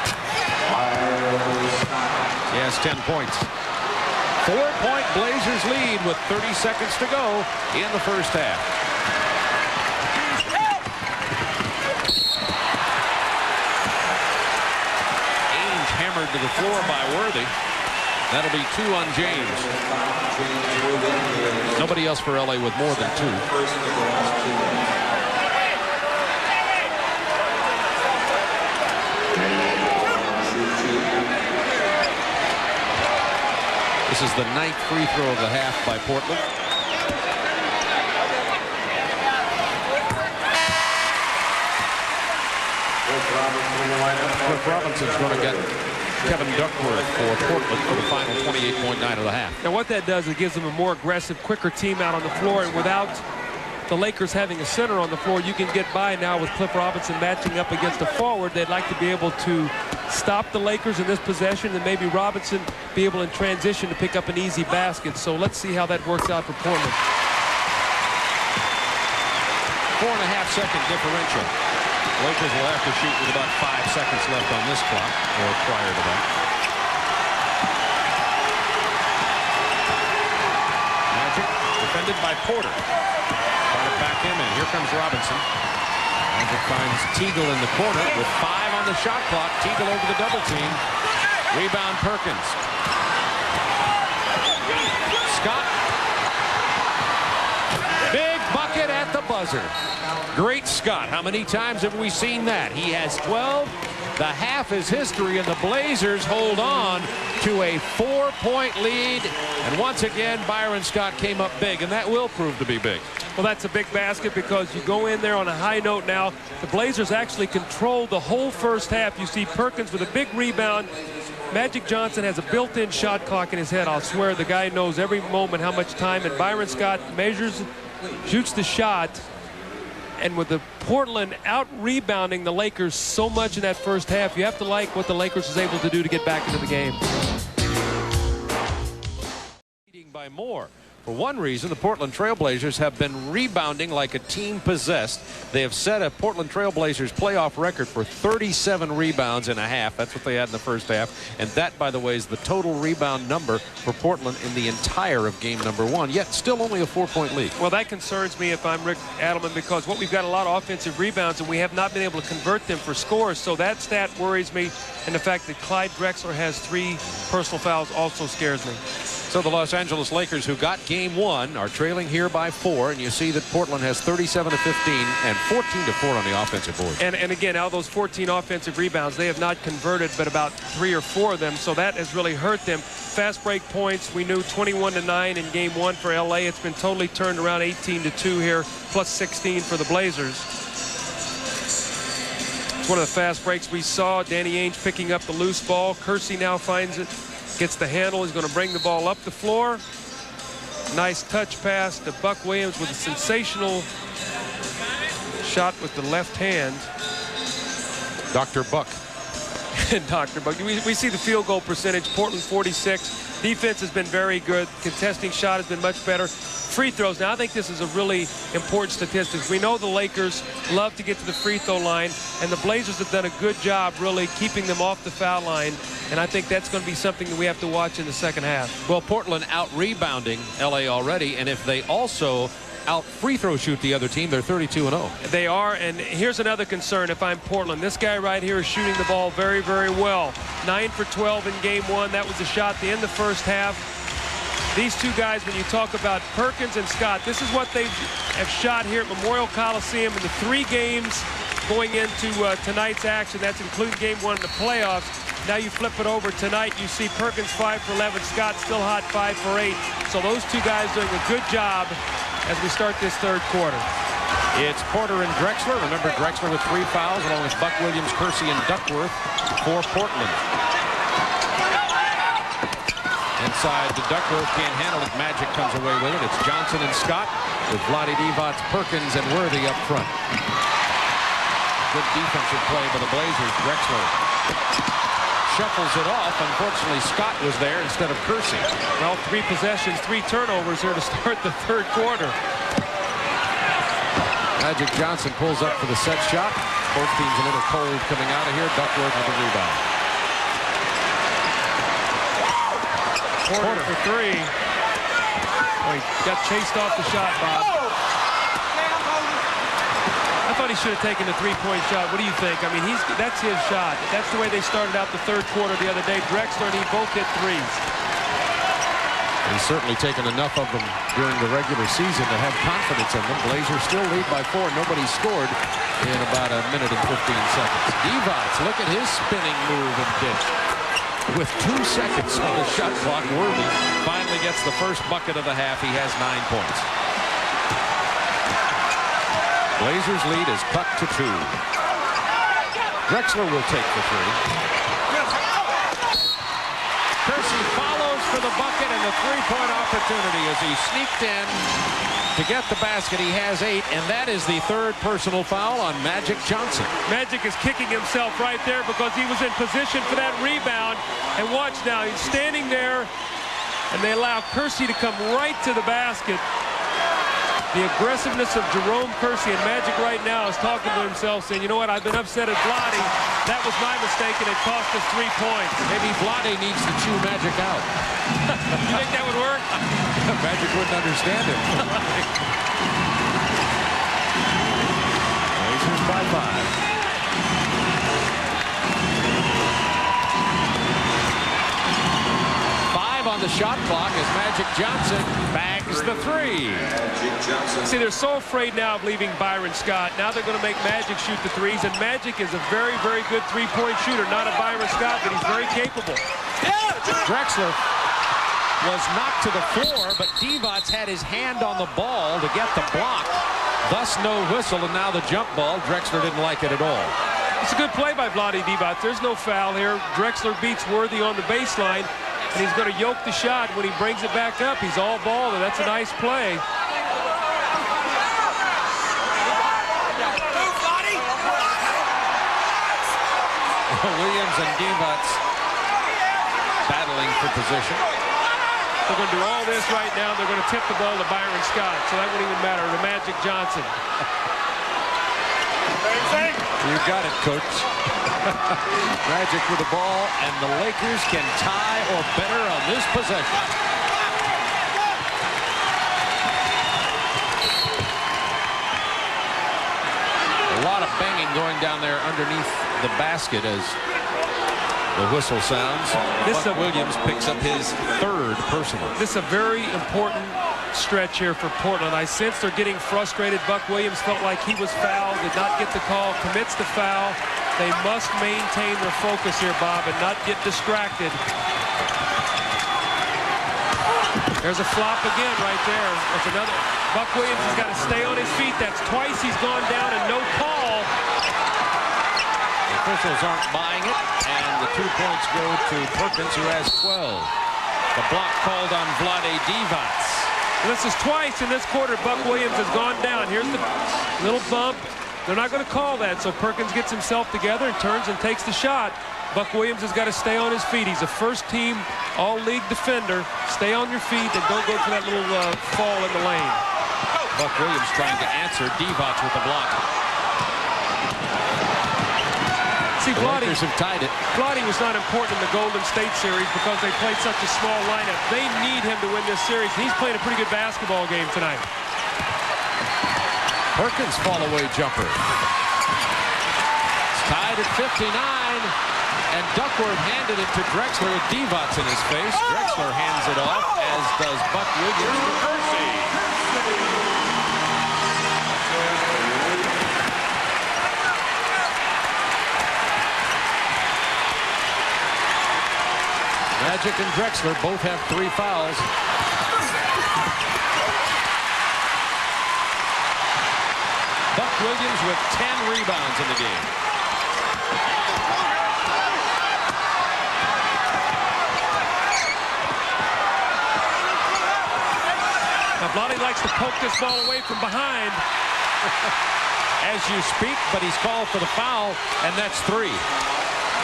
He has 10 points. 4-point Blazers lead with 30 seconds to go in the first half. Hammered to the floor by Worthy. That'll be 2 on James. Nobody else for LA with more than 2. This is the 9th free throw of the half by Portland. Cliff Robinson's going to get Kevin Duckworth for Portland for the final 28.9 of the half. Now what that does, it gives them a more aggressive, quicker team out on the floor, and without the Lakers having a center on the floor, you can get by now with Cliff Robinson matching up against a forward. They'd like to be able to stop the Lakers in this possession, and maybe Robinson be able in transition to pick up an easy basket. So let's see how that works out for Portland. 4.5-second differential. Lakers will have to shoot with about 5 seconds left on this clock, or prior to that. Magic defended by Porter. Try to back him in. Here comes Robinson. Magic finds Teagle in the corner with 5 on the shot clock. Teagle over the double team. Rebound Perkins. Scott. Big bucket at the buzzer. Great Scott. How many times have we seen that? He has 12. The half is history, and the Blazers hold on to a 4-point lead. And once again, Byron Scott came up big, and that will prove to be big. Well, that's a big basket because you go in there on a high note now. The Blazers actually controlled the whole first half. You see Perkins with a big rebound. Magic Johnson has a built-in shot clock in his head. I'll swear the guy knows every moment how much time. And Byron Scott measures, shoots the shot. And with the Portland out-rebounding the Lakers so much in that first half, you have to like what the Lakers was able to do to get back into the game. Leading by more. For one reason, the Portland Trailblazers have been rebounding like a team possessed. They have set a Portland Trailblazers playoff record for 37 rebounds in a half. That's what they had in the first half. And that, by the way, is the total rebound number for Portland in the entire of game number 1, yet still only a 4-point lead. Well, that concerns me if I'm Rick Adelman, because we've got a lot of offensive rebounds and we have not been able to convert them for scores. So that stat worries me. And the fact that Clyde Drexler has 3 personal fouls also scares me. So the Los Angeles Lakers, who got game 1, are trailing here by 4, and you see that Portland has 37 to 15 and 14 to 4 on the offensive board. And again, out of those 14 offensive rebounds, they have not converted but about 3 or 4 of them, so that has really hurt them. Fast break points, we knew 21-9 in game 1 for LA. It's been totally turned around, 18-2 here, plus 16 for the Blazers. It's one of the fast breaks we saw. Danny Ainge picking up the loose ball. Kersey now finds it. Gets the handle. He's going to bring the ball up the floor. Nice touch pass to Buck Williams with a sensational shot with the left hand. Dr. Buck. Dr. Buck. We see the field goal percentage. Portland 46. Defense has been very good. Contesting shot has been much better. Free throws. Now, I think this is a really important statistic. We know the Lakers love to get to the free throw line, and the Blazers have done a good job really keeping them off the foul line. And I think that's going to be something that we have to watch in the second half. Well, Portland out-rebounding LA already, and if they also out-free throw shoot the other team, they're 32-0. They are, and here's another concern if I'm Portland. This guy right here is shooting the ball very, very well. 9 for 12 in game 1. That was a shot to end the first half. These two guys, when you talk about Perkins and Scott, this is what they have shot here at Memorial Coliseum in the 3 games going into tonight's action. That's including game 1 in the playoffs. Now you flip it over tonight, you see Perkins 5 for 11, Scott still hot 5 for 8. So those two guys doing a good job as we start this third quarter. It's Porter and Drexler. Remember, Drexler with 3 fouls, along with Buck Williams, Kersey, and Duckworth for Portland. Inside to Duckworth, can't handle it. Magic comes away with it. It's Johnson and Scott with Vlade Divac, Perkins, and Worthy up front. Good defensive play by the Blazers. Drexler shuffles it off. Unfortunately, Scott was there instead of Kersey. Well, 3 possessions, 3 turnovers here to start the third quarter. Magic Johnson pulls up for the set shot. Both teams a little cold coming out of here. Duckworth with the rebound. Porter for 3. Oh, he got chased off the shot, Bob. I thought he should have taken the 3-point shot. What do you think? I mean, that's his shot. That's the way they started out the third quarter the other day. Drexler and he both hit 3s. He's certainly taken enough of them during the regular season to have confidence in them. Blazers still lead by 4. Nobody scored in about a minute and 15 seconds. Divac, look at his spinning move and dish. With 2 seconds on the shot clock, Worthy finally gets the first bucket of the half. He has 9 points. Blazers lead is cut to 2. Drexler will take the 3. Kersey follows for the bucket and the 3-point opportunity as he sneaked in to get the basket. He has 8, and that is the 3rd personal foul on Magic Johnson. Magic is kicking himself right there because he was in position for that rebound. And watch now, he's standing there, and they allow Kersey to come right to the basket. The aggressiveness of Jerome Kersey, and Magic right now is talking to himself saying, you know what, I've been upset at Vlade. That was my mistake, and it cost us 3 points. Maybe Vlade needs to chew Magic out. You think that would work? Magic wouldn't understand it. Blazers by 5. On the the shot clock as Magic Johnson bags the three. See, they're so afraid now of leaving Byron Scott. Now they're going to make Magic shoot the threes, and Magic is a very, very good three-point shooter. Not a Byron Scott, but he's very capable. Drexler was knocked to the floor, but Divac had his hand on the ball to get the block. Thus, no whistle, and now the jump ball. Drexler didn't like it at all. It's a good play by Vlade Divac. There's no foul here. Drexler beats Worthy on the baseline, and he's going to yoke the shot. When he brings it back up, he's all ball, and that's a nice play. Williams and Divac battling for position. They're going to do all this right now. They're going to tip the ball to Byron Scott, so that won't even matter to Magic Johnson. You got it, Coach. Magic with the ball, and the Lakers can tie or better on this possession. A lot of banging going down there underneath the basket as the whistle sounds. Buck Williams picks up his third personal. This is a very important stretch here for Portland. I sense they're getting frustrated. Buck Williams felt like he was fouled, did not get the call, commits the foul. They must maintain their focus here, Bob, and not get distracted. There's a flop again right there. That's another. Buck Williams has got to stay on his feet. That's twice he's gone down and no call. The officials aren't buying it, and the 2 points go to Perkins, who has 12. The block called on Vlade Divac. This is twice in this quarter Buck Williams has gone down. Here's the little bump. They're not going to call that, so Perkins gets himself together and turns and takes the shot. Buck Williams has got to stay on his feet. He's a first-team all-league defender. Stay on your feet and don't go for that little fall in the lane. Buck Williams trying to answer Divac with the block. See, Vlade have tied it. Vlade was not important in the Golden State series because they played such a small lineup. They need him to win this series. He's playing a pretty good basketball game tonight. Perkins fall-away jumper. It's tied at 59, and Duckworth handed it to Drexler with Divac in his face. Drexler hands it off, as does Buck Williams to Percy. Magic and Drexler both have 3 fouls. Buck Williams with 10 rebounds in the game. Now, Vlade likes to poke this ball away from behind. As you speak, but he's called for the foul, and that's 3.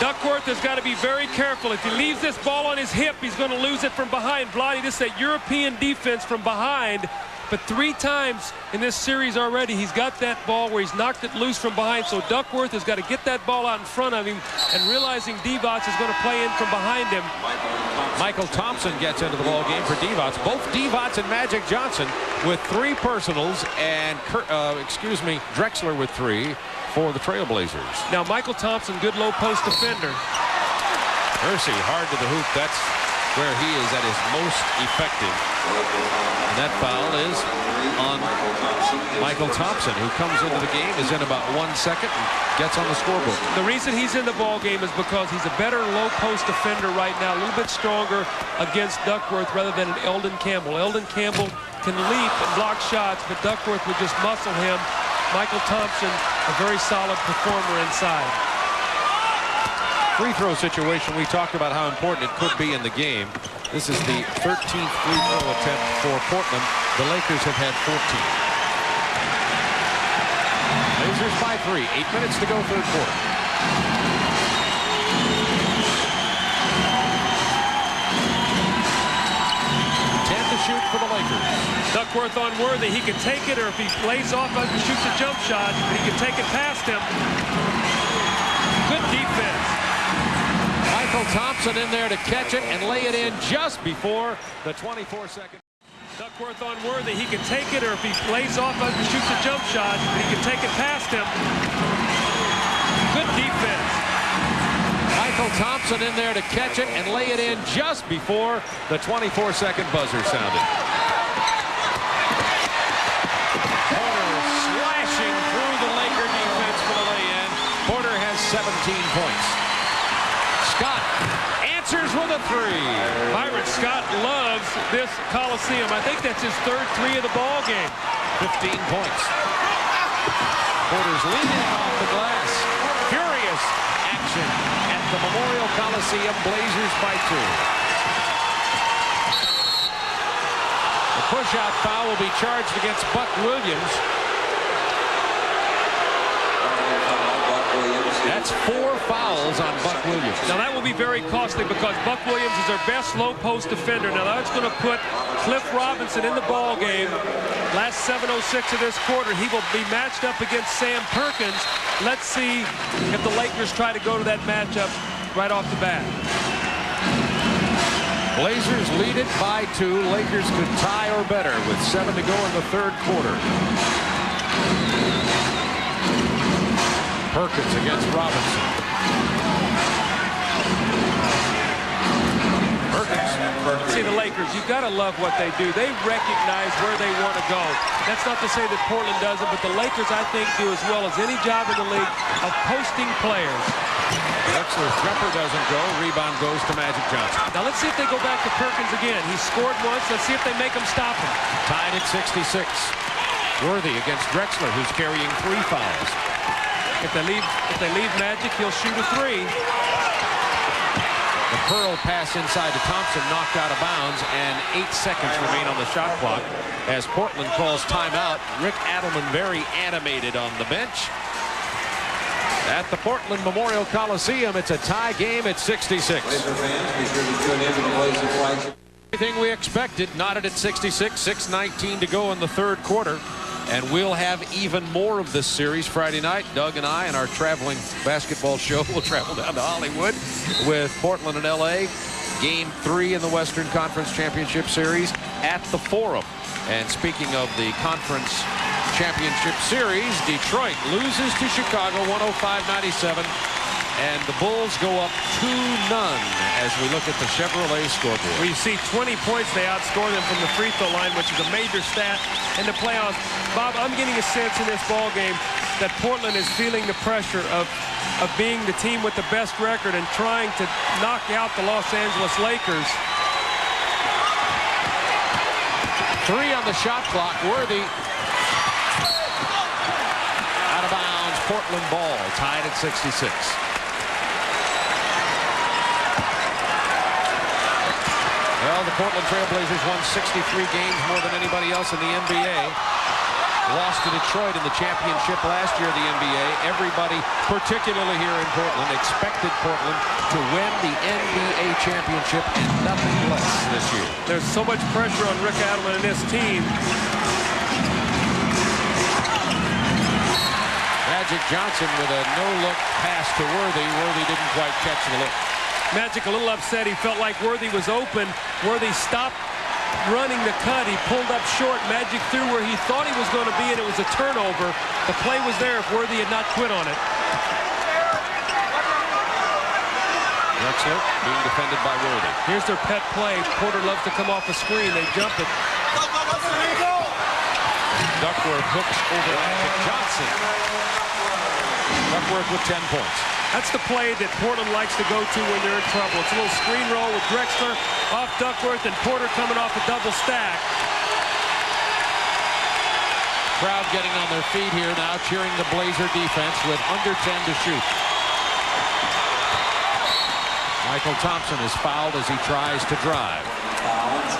Duckworth has got to be very careful. If he leaves this ball on his hip, he's going to lose it from behind. Vlade, this is a European defense from behind, but 3 times in this series already, he's got that ball where he's knocked it loose from behind. So Duckworth has got to get that ball out in front of him, and realizing Divac is going to play in from behind him. Michael Thompson gets into the ball game for Divac. Both Divac and Magic Johnson with 3 personals, and Drexler with 3 for the Trailblazers. Now Michael Thompson, good low post defender. Percy hard to the hoop. That's where he is at his most effective. And that foul is on Michael Thompson, who comes into the game, is in about 1 second, and gets on the scoreboard. The reason he's in the ball game is because he's a better low post defender right now, a little bit stronger against Duckworth rather than an Eldon Campbell. Eldon Campbell can leap and block shots, but Duckworth would just muscle him. Michael Thompson, a very solid performer inside. Free throw situation, we talked about how important it could be in the game. This is the 13th free throw attempt for Portland. The Lakers have had 14. Blazers by 3. 8 minutes to go, third quarter. 10 to shoot for the Lakers. Duckworth on Worthy. He can take it, or if he lays off and shoots a jump shot, but he can take it past him. Good defense. Michael Thompson in there to catch it and lay it in just before the 24-second. Duckworth on Worthy. He can take it, or if he lays off and shoots a jump shot, but he can take it past him. Good defense. Michael Thompson in there to catch it and lay it in just before the 24-second buzzer sounded. Porter slashing through the Laker defense for the lay-in. Porter has 17 points. Scott answers with a three. Byron Scott loves this Coliseum. I think that's his third three of the ball game. 15 points. Porter's leading off the glass. Furious action at the Memorial Coliseum. Blazers by 2. The push-out foul will be charged against Buck Williams. That's 4 fouls on Buck Williams. Now that will be very costly because Buck Williams is their best low post defender. Now that's going to put Cliff Robinson in the ball game. Last 7:06 of this quarter, he will be matched up against Sam Perkins. Let's see if the Lakers try to go to that matchup right off the bat. Blazers lead it by 2. Lakers could tie or better with 7 to go in the third quarter. Perkins against Robinson. Perkins. See, the Lakers, you've got to love what they do. They recognize where they want to go. That's not to say that Portland doesn't, but the Lakers, I think, do as well as any job in the league of posting players. Drexler's jumper doesn't go. Rebound goes to Magic Johnson. Now let's see if they go back to Perkins again. He scored once. Let's see if they make him stop him. Tied at 66. Worthy against Drexler, who's carrying 3 fouls. If they leave Magic, he'll shoot a 3. The curl pass inside to Thompson knocked out of bounds, and 8 seconds remain on the shot clock as Portland calls timeout. Rick Adelman very animated on the bench. At the Portland Memorial Coliseum, it's a tie game at 66. Blazer fans, be sure to tune in to the Blazer flagship. Everything we expected, knotted at 66, 6:19 to go in the third quarter. And we'll have even more of this series Friday night. Doug and I and our traveling basketball show will travel down to Hollywood with Portland and LA. Game 3 in the Western Conference Championship Series at the Forum. And speaking of the Conference Championship Series, Detroit loses to Chicago 105-97. And the Bulls go up 2-0 as we look at the Chevrolet scoreboard. Well, you see 20 points, they outscore them from the free throw line, which is a major stat in the playoffs. Bob, I'm getting a sense in this ball game that Portland is feeling the pressure of being the team with the best record and trying to knock out the Los Angeles Lakers. 3 on the shot clock. Worthy. Out of bounds. Portland ball. Tied at 66. Well, the Portland Trailblazers won 63 games, more than anybody else in the NBA. Lost to Detroit in the championship last year of the NBA. Everybody, particularly here in Portland, expected Portland to win the NBA championship and nothing less this year. There's so much pressure on Rick Adelman and his team. Magic Johnson with a no-look pass to Worthy. Worthy didn't quite catch the look. Magic a little upset. He felt like Worthy was open. Worthy stopped running the cut. He pulled up short. Magic threw where he thought he was going to be, and it was a turnover. The play was there if Worthy had not quit on it. Drexler being defended by Worthy. Here's their pet play. Porter loves to come off a screen. They jump it. Duckworth hooks over Magic Johnson. Duckworth with 10 points. That's the play that Portland likes to go to when they're in trouble. It's a little screen roll with Drexler off Duckworth and Porter coming off a double stack. Crowd getting on their feet here now, cheering the Blazer defense with under 10 to shoot. Michael Thompson is fouled as he tries to drive.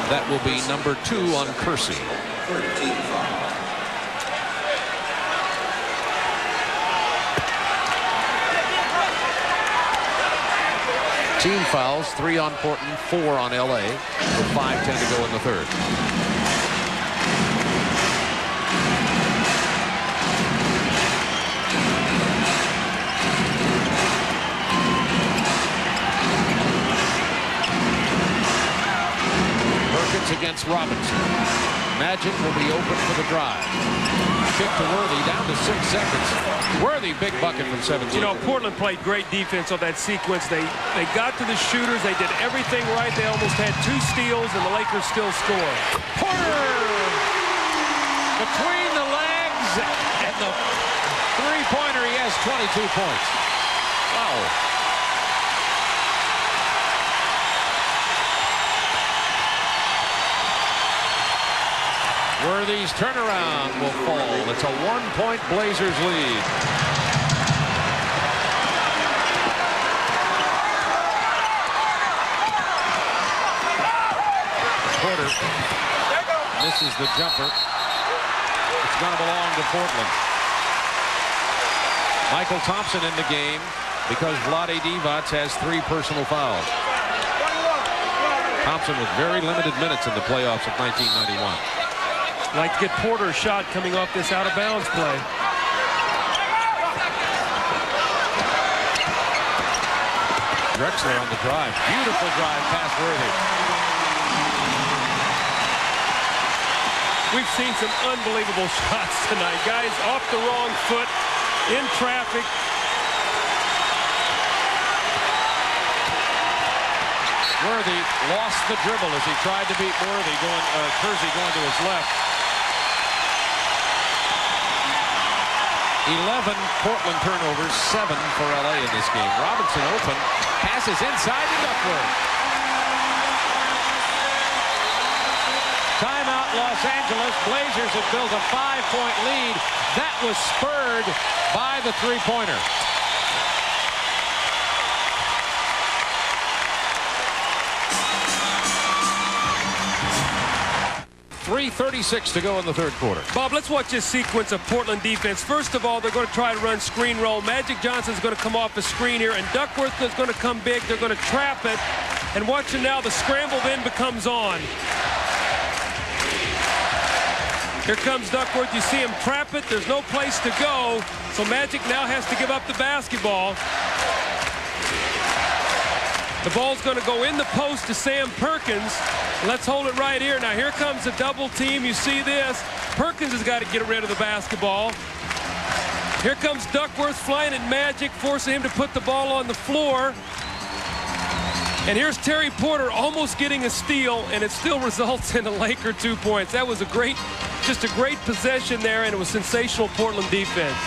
That will be number 2 on Kersey. 13 foul. Team fouls, 3 on Portland, 4 on LA, with 5:10 to go in the third. Perkins against Robinson. Magic will be open for the drive. kick to Worthy, down to 6 seconds. Worthy, big bucket from 17. You know, Portland played great defense on that sequence. They got to the shooters. They did everything right. They almost had 2 steals, and the Lakers still scored. Porter! Between the legs and the three-pointer, he has 22 points. Wow. Worthy's turnaround will fall. It's a 1-point Blazers lead. Porter misses the jumper. It's going to belong to Portland. Michael Thompson in the game because Vlade Divac has 3 personal fouls. Thompson with very limited minutes in the playoffs of 1991. Like to get Porter a shot coming off this out-of-bounds play. Drexler on the drive. Beautiful drive past Worthy. We've seen some unbelievable shots tonight. Guys off the wrong foot, in traffic. Worthy lost the dribble as he tried to beat Worthy, Kersey going to his left. 11 Portland turnovers, 7 for LA in this game. Robinson open, passes inside to Duckworth. Timeout, Los Angeles. Blazers have built a 5-point lead. That was spurred by the three-pointer. 3:36 to go in the third quarter. Bob, let's watch this sequence of Portland defense. First of all, they're going to try to run screen roll. Magic Johnson's going to come off a screen here, and Duckworth is going to come big. They're going to trap it. And watching now, the scramble then becomes on. Here comes Duckworth. You see him trap it. There's no place to go. So Magic now has to give up the basketball. The ball's going to go in the post to Sam Perkins. Let's hold it right here. Now here comes a double team. You see this. Perkins has got to get rid of the basketball. Here comes Duckworth flying at Magic, forcing him to put the ball on the floor. And here's Terry Porter almost getting a steal, and it still results in a Laker 2 points. That was just a great possession there, and it was sensational Portland defense.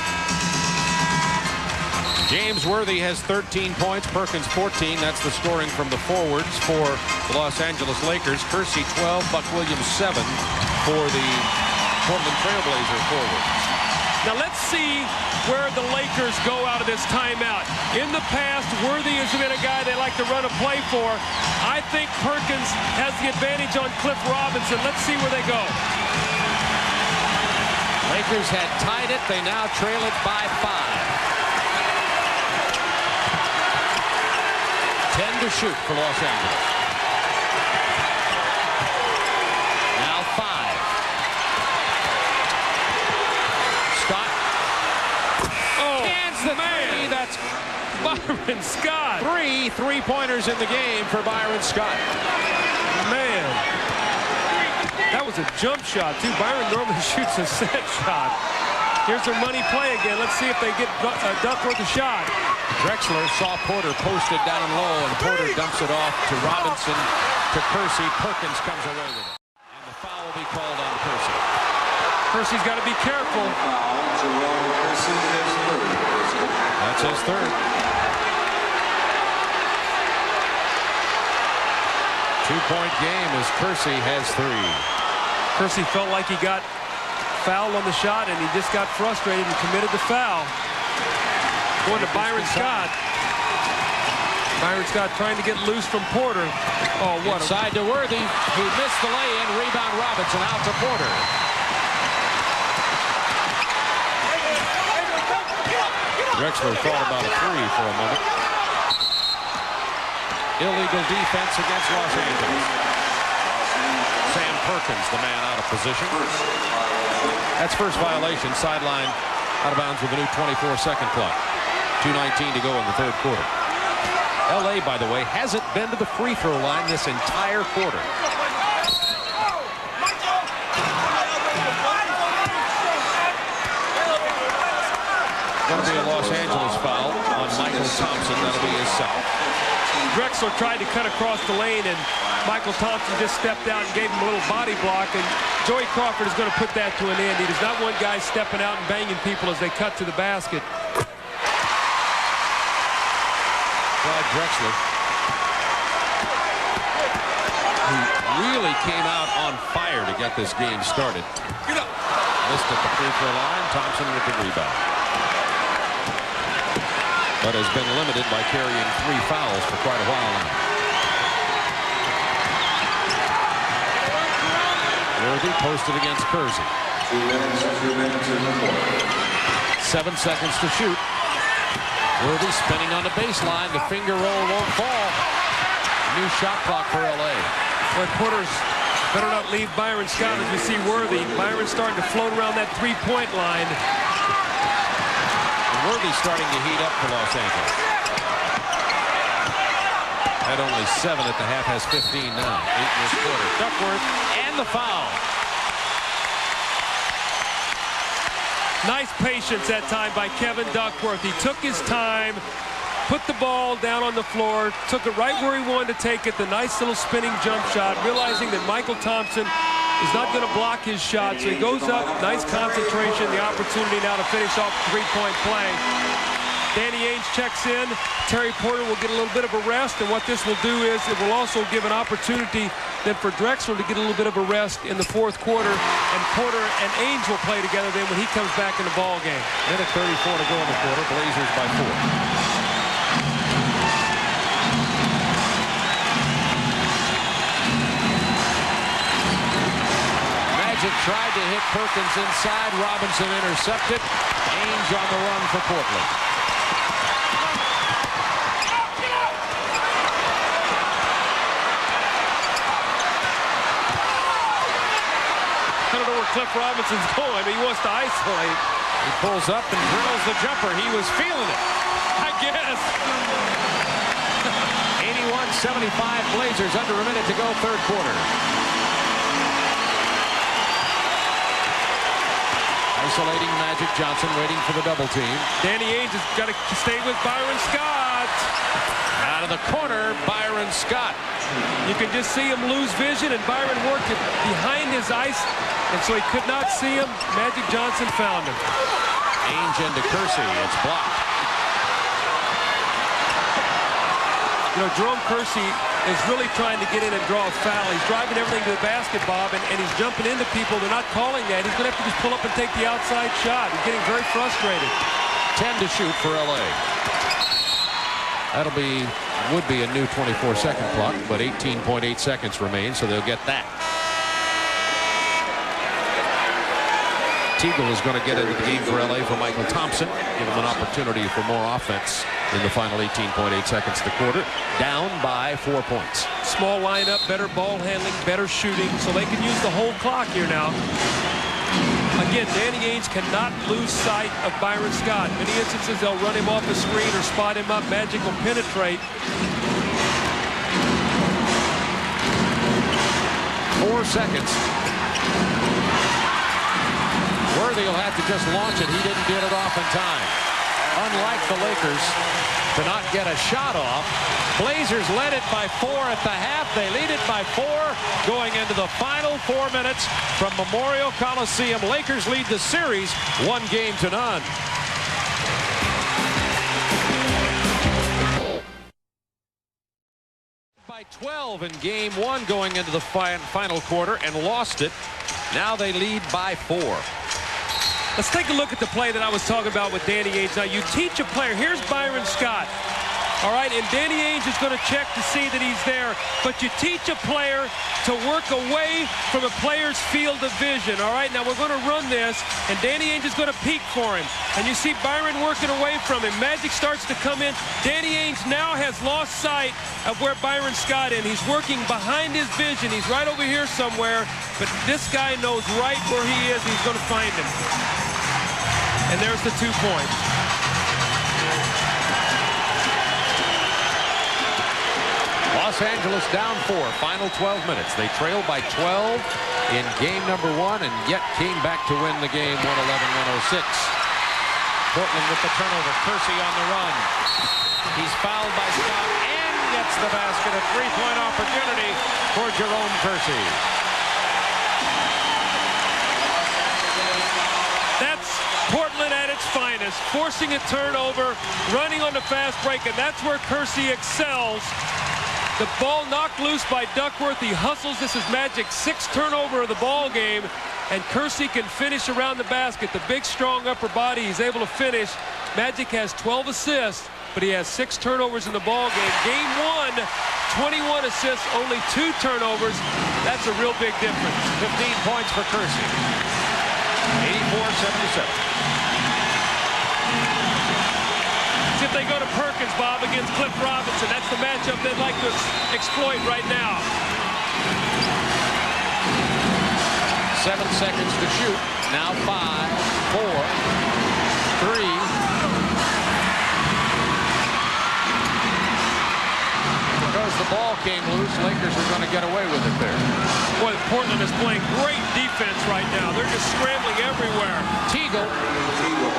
James Worthy has 13 points, Perkins 14. That's the scoring from the forwards for the Los Angeles Lakers. Kersey 12, Buck Williams 7 for the Portland Trailblazer forwards. Now let's see where the Lakers go out of this timeout. In the past, Worthy has been a guy they like to run a play for. I think Perkins has the advantage on Cliff Robinson. Let's see where they go. Lakers had tied it. They now trail it by 5. 10 to shoot for Los Angeles. Now 5. Scott. Oh, hands the man. That's Byron Scott. 3 3-pointers in the game for Byron Scott. Man. That was a jump shot, too. Byron normally shoots a set shot. Here's their money play again. Let's see if they get Duckworth a shot. Drexler saw Porter posted down low, and Porter dumps it off to Robinson, to Kersey. Perkins comes away with it. And the foul will be called on Kersey. Kersey's got to be careful. That's his third. 2-point game as Kersey has 3. Kersey felt like he got fouled on the shot, and he just got frustrated and committed the foul. Going to Byron Scott. Byron Scott trying to get loose from Porter. Oh, what inside to Worthy, who missed the lay-in. Rebound Robinson out to Porter. Drexler thought about a 3 for a moment. Illegal defense against Los Angeles. Sam Perkins, the man out of position. That's first violation. Sideline out of bounds with a new 24-second clock. 2:19 to go in the third quarter. LA, by the way, hasn't been to the free throw line this entire quarter. Going to be a Los Angeles foul on Michael Thompson. That'll be his second. Drexler tried to cut across the lane, and Michael Thompson just stepped out and gave him a little body block, and Joey Crawford is going to put that to an end. He does not want guys stepping out and banging people as they cut to the basket. Clyde Drexler, who really came out on fire to get this game started. Missed at the free throw line. Thompson with the rebound. But has been limited by carrying 3 fouls for quite a while now. Worthy posted against Kersey. 2 minutes in the fourth. 7 seconds to shoot. Worthy spinning on the baseline. The finger roll won't fall. New shot clock for LA. Boy, Porter's better not leave Byron Scott as we see Worthy. Byron's starting to float around that 3-point line. Worthy starting to heat up for Los Angeles. Had only 7 at the half, has 15 now. 8 in this quarter. Duckworth and the foul. Nice patience that time by Kevin Duckworth. He took his time, put the ball down on the floor, took it right where he wanted to take it, the nice little spinning jump shot, realizing that Michael Thompson is not going to block his shot, so he goes up, nice concentration, the opportunity now to finish off the 3-point play. Danny Ainge checks in. Terry Porter will get a little bit of a rest, and what this will do is it will also give an opportunity then for Drexler to get a little bit of a rest in the 4th quarter, and Porter and Ainge will play together then when he comes back in the ball game. Minute 34 to go in the quarter. Blazers by 4. Tried to hit Perkins inside. Robinson intercepted. Ainge on the run for Portland. I don't know where Cliff Robinson's going, but he wants to isolate. He pulls up and drills the jumper. He was feeling it, I guess. 81-75 Blazers. Under a minute to go, 3rd quarter. Isolating Magic Johnson, waiting for the double team. Danny Ainge has got to stay with Byron Scott. Out of the corner, Byron Scott. You can just see him lose vision, and Byron worked it behind his ice, and so he could not see him. Magic Johnson found him. Ainge into Kersey. It's blocked. You know, Jerome Kersey is really trying to get in and draw a foul. He's driving everything to the basket, Bob, and he's jumping into people. They're not calling that. He's going to have to just pull up and take the outside shot. He's getting very frustrated. 10 to shoot for LA. That'll be, would be a new 24-second clock, but 18.8 seconds remain, so they'll get that. Teagle is going to get into the game for LA for Michael Thompson. Give him an opportunity for more offense in the final 18.8 seconds of the quarter. Down by 4 points. Small lineup, better ball handling, better shooting, so they can use the whole clock here now. Again, Danny Ainge cannot lose sight of Byron Scott. In many instances, they'll run him off the screen or spot him up. Magic will penetrate. 4 seconds. Worthy will have to just launch it. He didn't get it off in time. Unlike the Lakers to not get a shot off, Blazers led it by 4 at the half. They lead it by 4 going into the final 4 minutes from Memorial Coliseum. Lakers lead the series 1-0. By 12 in game 1 going into the final quarter and lost it. Now they lead by 4. Let's take a look at the play that I was talking about with Danny Ainge. Now, you teach a player. Here's Byron Scott. All right, and Danny Ainge is going to check to see that he's there. But you teach a player to work away from a player's field of vision. All right, now we're going to run this, and Danny Ainge is going to peek for him. And you see Byron working away from him. Magic starts to come in. Danny Ainge now has lost sight of where Byron Scott is. He's working behind his vision. He's right over here somewhere. But this guy knows right where he is. He's going to find him. And there's the 2 points. Los Angeles down 4, final 12 minutes. They trailed by 12 in game number 1 and yet came back to win the game 111-106. Portland with the turnover. Kersey on the run. He's fouled by Scott and gets the basket. A three-point opportunity for Jerome Kersey. That's Portland at its finest, forcing a turnover, running on the fast break, and that's where Kersey excels. The ball knocked loose by Duckworth. He hustles. This is Magic's 6th turnover of the ball game, and Kersey can finish around the basket. The big, strong upper body, he's able to finish. Magic has 12 assists, but he has 6 turnovers in the ball game. Game 1, 21 assists, only 2 turnovers. That's a real big difference. 15 points for Kersey. 84-77. See if they go to Perkins, Bob, against Cliff Robinson. That's the matchup they'd like to exploit right now. 7 seconds to shoot. Now 5, 4, 3. Because the ball came loose, Lakers are going to get away with it there. Boy, Portland is playing great defense right now. They're just scrambling everywhere. Teagle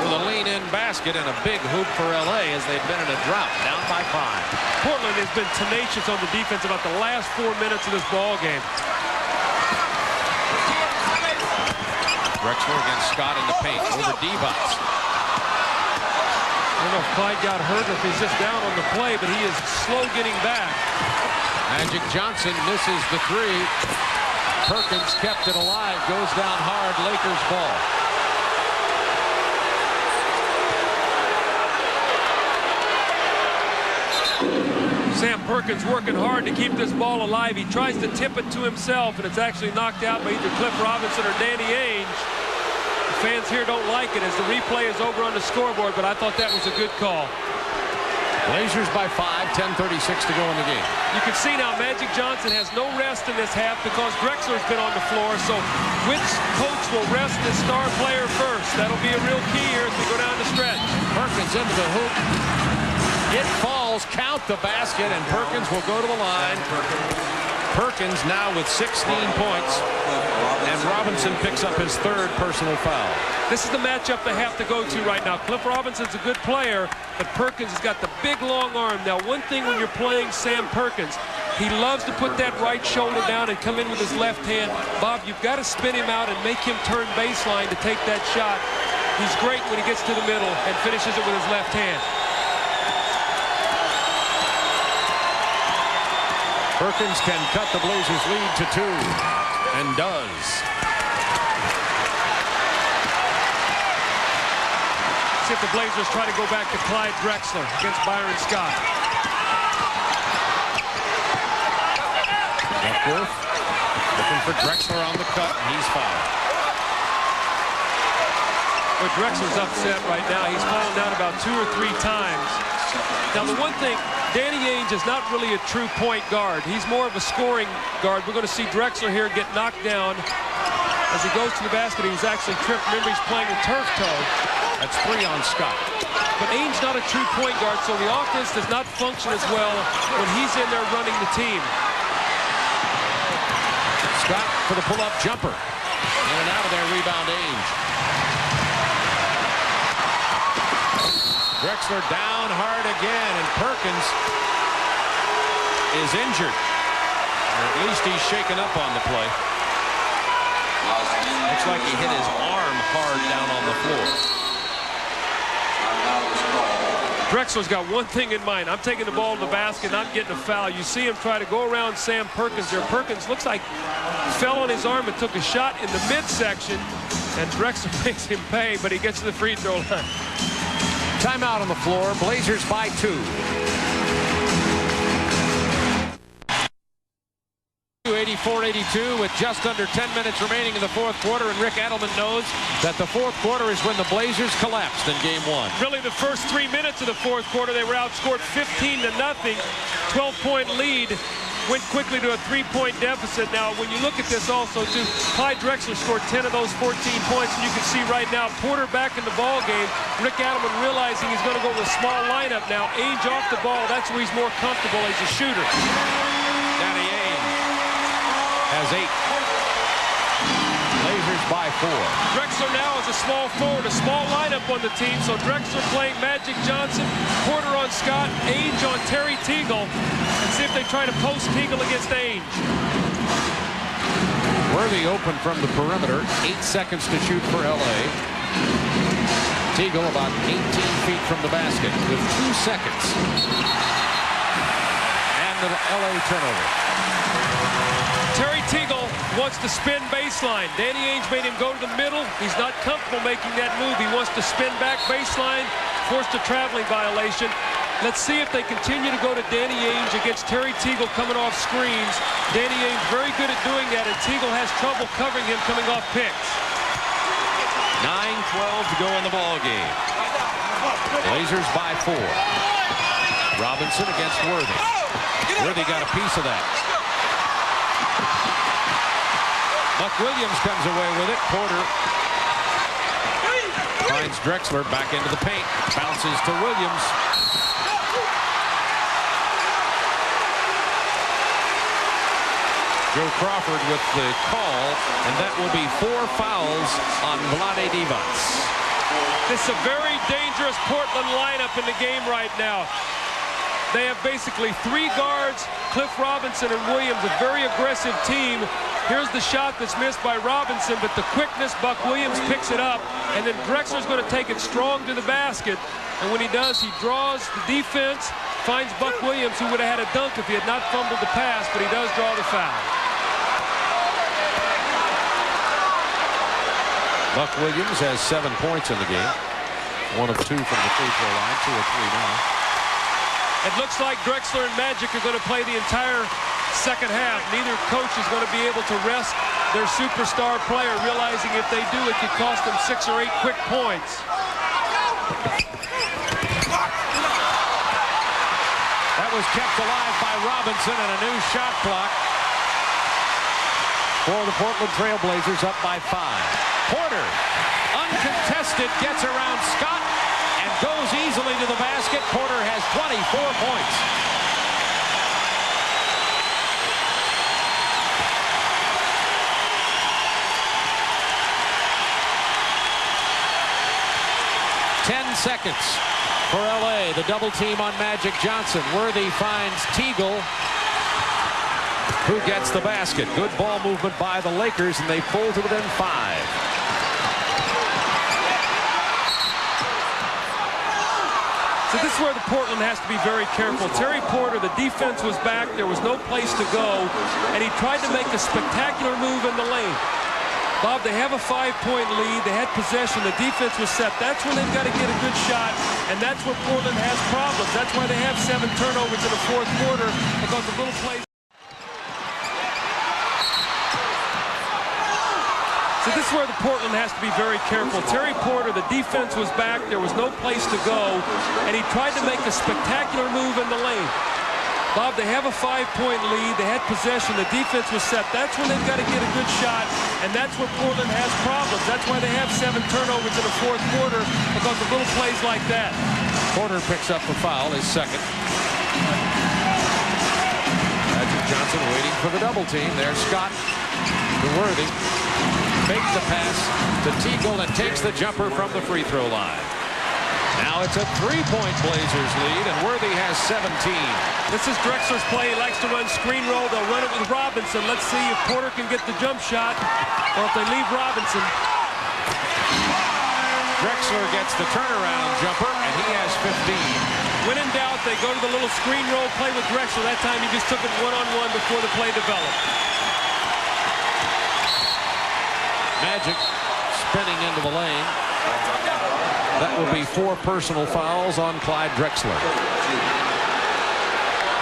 with a lean-in basket and a big hoop for L.A. as they've been in a drought, down by 5. Portland has been tenacious on the defense about the last 4 minutes of this ball game. Drexler against Scott in the paint over Devos. I don't know if Clyde got hurt or if he's just down on the play, but he is slow getting back. Magic Johnson misses the 3. Perkins kept it alive, goes down hard, Lakers ball. Sam Perkins working hard to keep this ball alive. He tries to tip it to himself, and it's actually knocked out by either Cliff Robinson or Danny Ainge. The fans here don't like it as the replay is over on the scoreboard, but I thought that was a good call. Blazers by 5, 10:36 to go in the game. You can see now Magic Johnson has no rest in this half because Drexler's been on the floor. So which coach will rest his star player first? That'll be a real key here as we go down the stretch. Perkins into the hoop. It falls, count the basket, and Perkins will go to the line. Perkins now with 16 points, and Robinson picks up his 3rd personal foul. This is the matchup they have to go to right now. Cliff Robinson's a good player, but Perkins has got the big, long arm. Now, one thing when you're playing Sam Perkins, he loves to put that right shoulder down and come in with his left hand. Bob, you've got to spin him out and make him turn baseline to take that shot. He's great when he gets to the middle and finishes it with his left hand. Perkins can cut the Blazers' lead to 2, and does. See if the Blazers try to go back to Clyde Drexler against Byron Scott. Duckworth looking for Drexler on the cut, and he's fouled. Well, Drexler's upset right now. He's fallen down about 2 or 3 times. Now, the one thing, Danny Ainge is not really a true point guard. He's more of a scoring guard. We're going to see Drexler here get knocked down as he goes to the basket. He was actually tripped. Remember, he's playing with turf toe. That's 3 on Scott. But Ainge's not a true point guard, so the offense does not function as well when he's in there running the team. Scott for the pull-up jumper. In and out of there, rebound Ainge. Drexler down hard again, and Perkins is injured. Or at least he's shaken up on the play. Looks like he hit his arm hard down on the floor. Drexler's got one thing in mind. I'm taking the ball to the basket, not getting a foul. You see him try to go around Sam Perkins there. Perkins looks like fell on his arm and took a shot in the midsection, and Drexler makes him pay, but he gets to the free throw line. Timeout on the floor. Blazers by 2. 84-82 with just under 10 minutes remaining in the 4th quarter, and Rick Adelman knows that the 4th quarter is when the Blazers collapsed in Game 1. Really, the first 3 minutes of the 4th quarter, they were outscored 15-0. 12-point lead. Went quickly to a 3-point deficit. Now, when you look at this also, too, Clyde Drexler scored 10 of those 14 points, and you can see right now Porter back in the ball game. Rick Adelman realizing he's going to go with a small lineup now. Ainge off the ball. That's where he's more comfortable as a shooter. Danny Ainge has 8. Blazers by 4. Drexler now is a small forward, a small lineup on the team. So Drexler playing Magic Johnson, Porter on Scott, Ainge on Terry Teagle, and see if they try to post Teagle against Ainge. Worthy open from the perimeter. 8 seconds to shoot for LA. Teagle about 18 feet from the basket with 2 seconds. And the LA turnover. Terry Teagle wants to spin baseline. Danny Ainge made him go to the middle. He's not comfortable making that move. He wants to spin back baseline, forced a traveling violation. Let's see if they continue to go to Danny Ainge against Terry Teagle coming off screens. Danny Ainge very good at doing that, and Teagle has trouble covering him coming off picks. 9:12 to go in the ball game. Blazers by 4. Robinson against Worthy. Worthy got a piece of that. Buck Williams comes away with it. Porter finds Drexler back into the paint. Bounces to Williams. Joe Crawford with the call, and that will be 4 fouls on Vlade Divac. This is a very dangerous Portland lineup in the game right now. They have basically 3 guards, Cliff Robinson and Williams, a very aggressive team. Here's the shot that's missed by Robinson, but the quickness, Buck Williams picks it up, and then Drexler's going to take it strong to the basket. And when he does, he draws the defense, finds Buck Williams, who would have had a dunk if he had not fumbled the pass, but he does draw the foul. Buck Williams has 7 points in the game. 1 of 2 from the free throw line, 2 of 3 now. It looks like Drexler and Magic are going to play the entire second half. Neither coach is going to be able to rest their superstar player, realizing if they do, it could cost them 6 or 8 quick points. That was kept alive by Robinson, and a new shot clock for the Portland Trail Blazers, up by 5. Porter, uncontested, gets around Scott and goes easily to the basket. Porter has 24 points. Seconds for LA. The double team on Magic Johnson. Worthy finds Teagle, who gets the basket. Good ball movement by the Lakers, and they pull to within 5. So this is where the Portland has to be very careful. Terry Porter, the defense was back. There was no place to go, and he tried to make a spectacular move in the lane. Bob, they have a 5-point lead. They had possession. The defense was set. That's when they've got to get a good shot, and that's where Portland has problems. That's why they have 7 turnovers in the 4th quarter, because the little plays. So this is where the Portland has to be very careful. Terry Porter, the defense was back. There was no place to go, and he tried to make a spectacular move in the lane. Bob, they have a 5-point lead. They had possession. The defense was set. That's when they've got to get a good shot, and that's where Portland has problems. That's why they have 7 turnovers in the 4th quarter, because of little plays like that. Porter picks up the foul, his second. Magic Johnson waiting for the double team. There's Scott to Worthy. Fakes the pass to Teagle and takes the jumper from the free throw line. Now it's a 3-point Blazers lead, and Worthy has 17. This is Drexler's play. He likes to run screen roll. They'll run it with Robinson. Let's see if Porter can get the jump shot, or if they leave Robinson. Drexler gets the turnaround jumper, and he has 15. When in doubt, they go to the little screen roll play with Drexler. That time he just took it one-on-one before the play developed. Magic spinning into the lane. That will be 4 personal fouls on Clyde Drexler.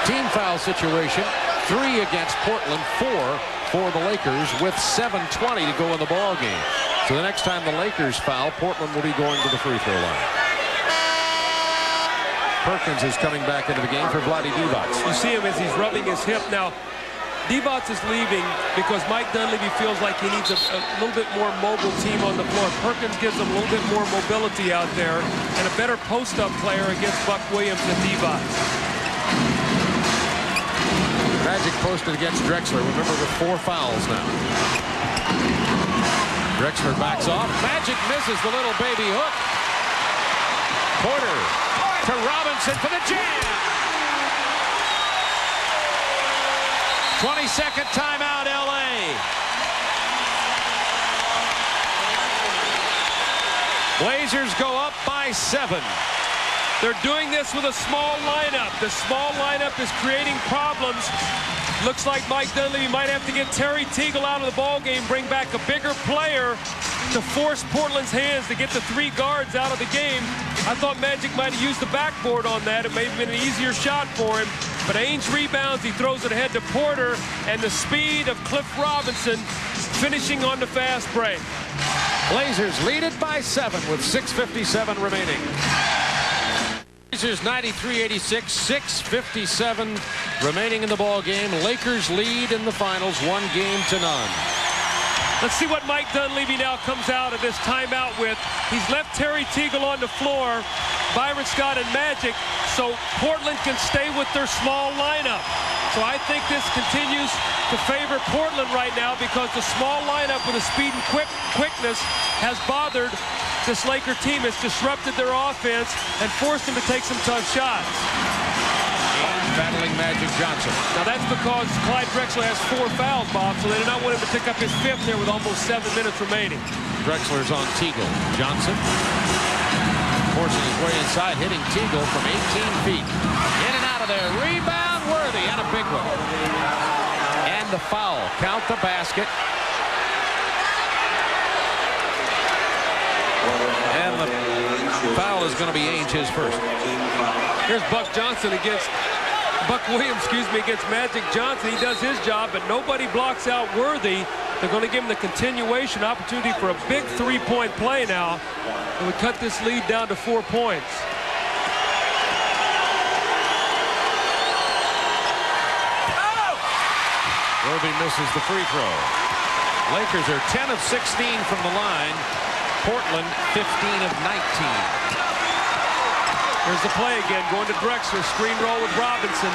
Team foul situation, 3 against Portland, 4 for the Lakers, with 7:20 to go in the ball game. So the next time the Lakers foul, Portland will be going to the free throw line. Perkins is coming back into the game for Vlade Divac. You see him as he's rubbing his hip. Now, Divac is leaving because Mike Dunleavy feels like he needs a little bit more mobile team on the floor. Perkins gives him a little bit more mobility out there and a better post-up player against Buck Williams than Divac. Magic posted against Drexler. Remember, with 4 fouls now. Drexler backs off. Magic misses the little baby hook. Porter to Robinson for the jam. 22nd timeout, LA. Blazers go up by 7. They're doing this with a small lineup. The small lineup is creating problems. Looks like Mike Dunleavy might have to get Terry Teagle out of the ball game, bring back a bigger player to force Portland's hands to get the 3 guards out of the game. I thought Magic might have used the backboard on that. It may have been an easier shot for him. But Ainge rebounds. He throws it ahead to Porter. And the speed of Cliff Robinson finishing on the fast break. Blazers lead it by 7 with 6:57 remaining. Blazers 93-86, 6:57 remaining in the ball game. Lakers lead in the finals 1-0. Let's see what Mike Dunleavy now comes out of this timeout with. He's left Terry Teagle on the floor, Byron Scott and Magic, so Portland can stay with their small lineup. So I think this continues to favor Portland right now because the small lineup with the speed and quickness has bothered this Laker team. It's disrupted their offense and forced them to take some tough shots. Battling Magic Johnson. Now that's because Clyde Drexler has 4 fouls, Bob, so they did not want him to pick up his 5th there with almost 7 minutes remaining. Drexler's on Teagle. Johnson forcing his way inside, hitting Teagle from 18 feet. In and out of there. Rebound worthy and a big one. And the foul. Count the basket. And the foul is going to be Ainge, his first. Here's Buck Williams, against Magic Johnson. He does his job, but nobody blocks out Worthy. They're going to give him the continuation opportunity for a big 3-point play now. And we cut this lead down to 4 points. Worthy misses the free throw. Lakers are 10 of 16 from the line. Portland 15 of 19. Here's the play again, going to Drexler. Screen roll with Robinson.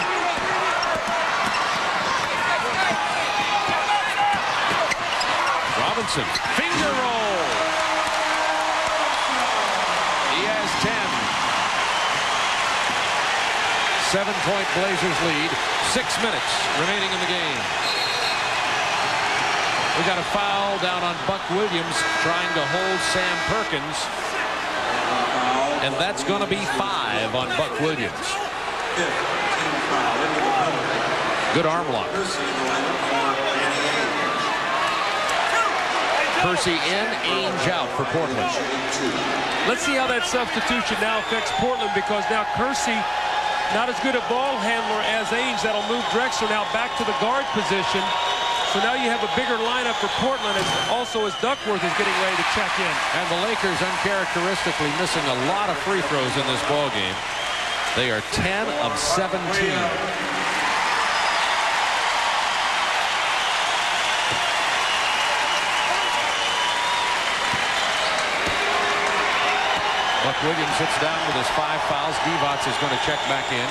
Robinson, finger roll. He has 10. 7-point Blazers lead. 6 minutes remaining in the game. We got a foul down on Buck Williams trying to hold Sam Perkins. And that's going to be 5 on Buck Williams. Good arm lock. Percy in, Ainge out for Portland. Let's see how that substitution now affects Portland, because now Kersey, not as good a ball handler as Ainge. That'll move Drexler now back to the guard position. So now you have a bigger lineup for Portland, and also as Duckworth is getting ready to check in. And the Lakers uncharacteristically missing a lot of free throws in this ball game. They are 10 of 17. Buck Williams sits down with his 5 fouls. Divac is going to check back in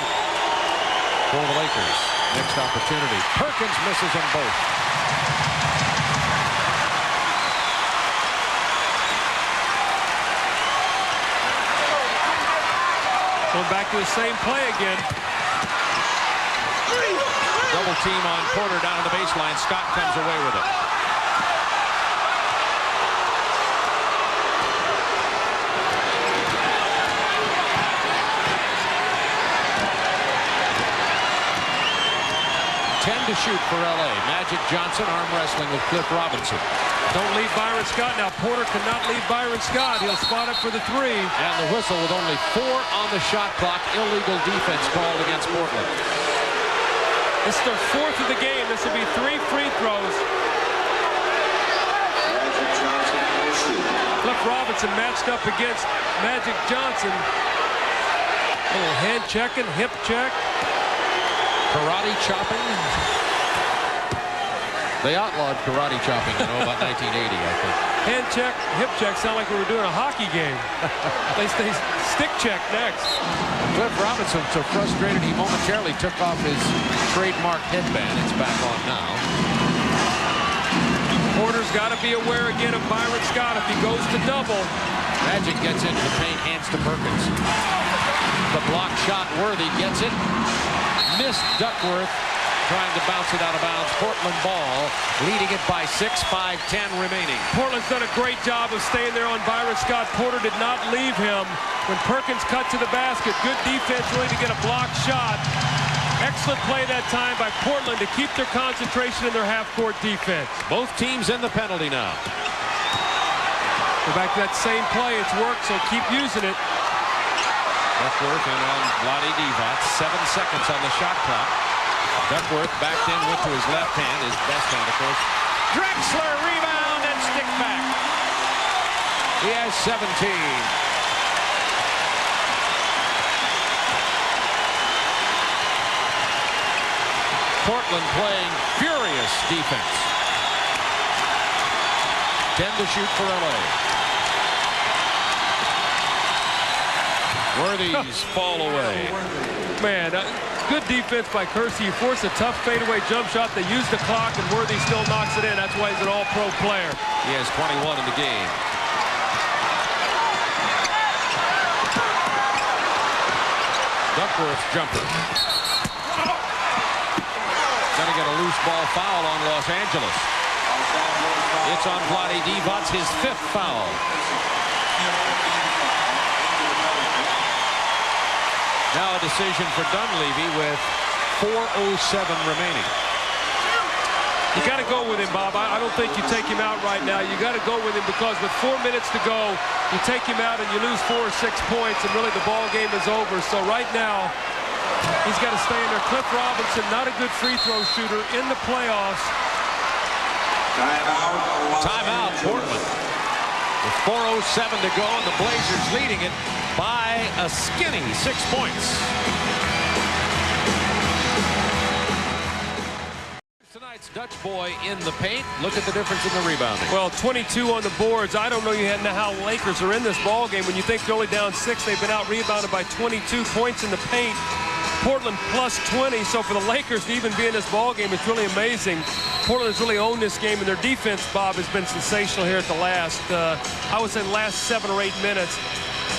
for the Lakers. Next opportunity. Perkins misses them both. Going back to the same play again. Double team on Porter down to the baseline. Scott comes away with it. To shoot for LA. Magic Johnson arm wrestling with Cliff Robinson. Don't leave Byron Scott. Now Porter cannot leave Byron Scott. He'll spot up for the 3. And the whistle with only 4 on the shot clock. Illegal defense called against Portland. This is their 4th of the game. This will be 3 free throws. Cliff Robinson matched up against Magic Johnson. A little hand checking, hip check. Karate chopping. They outlawed karate chopping in about 1980, I think. Hand check, hip check sound like we were doing a hockey game. They stick check next. Cliff Robinson so frustrated he momentarily took off his trademark headband. It's back on now. Porter's got to be aware again of Byron Scott if he goes to double. Magic gets into the paint, hands to Perkins. The block shot, Worthy gets it. Missed Duckworth, trying to bounce it out of bounds. Portland ball, leading it by 6, 5:10 remaining. Portland's done a great job of staying there on Byron Scott. Porter did not leave him. When Perkins cut to the basket, good defense really to get a block shot. Excellent play that time by Portland to keep their concentration in their half-court defense. Both teams in the penalty now. Go back to that same play. It's worked, so keep using it. Duckworth in on Vlade Divac. 7 seconds on the shot clock. Duckworth backed in, went to his left hand, his best hand, of course. Drexler, rebound and stick back. He has 17. Portland playing furious defense. 10 to shoot for LA. Worthy's fall away. Man, good defense by Kersey. You force a tough fadeaway jump shot. They use the clock, and Worthy still knocks it in. That's why he's an all-pro player. He has 21 in the game. Duckworth's jumper. Gonna get a loose ball foul on Los Angeles. It's on Vlade Divac, his 5th foul. Now a decision for Dunleavy with 4:07 remaining. You got to go with him, Bob. I don't think you take him out right now. You got to go with him because with 4 minutes to go, you take him out and you lose 4 or 6 points, and really the ball game is over. So right now, he's got to stay in there. Cliff Robinson, not a good free throw shooter in the playoffs. Timeout, Portland. With 4:07 to go, and the Blazers leading it by a skinny 6 points. Tonight's Dutch boy in the paint. Look at the difference in the rebounding. Well, 22 on the boards. I don't know know how Lakers are in this ball game. When you think they're only down 6, they've been out rebounded by 22 points in the paint. Portland plus 20. So for the Lakers to even be in this ball game, it's really amazing. Portland has really owned this game, and their defense, Bob, has been sensational here at the last, I would say, last 7 or 8 minutes.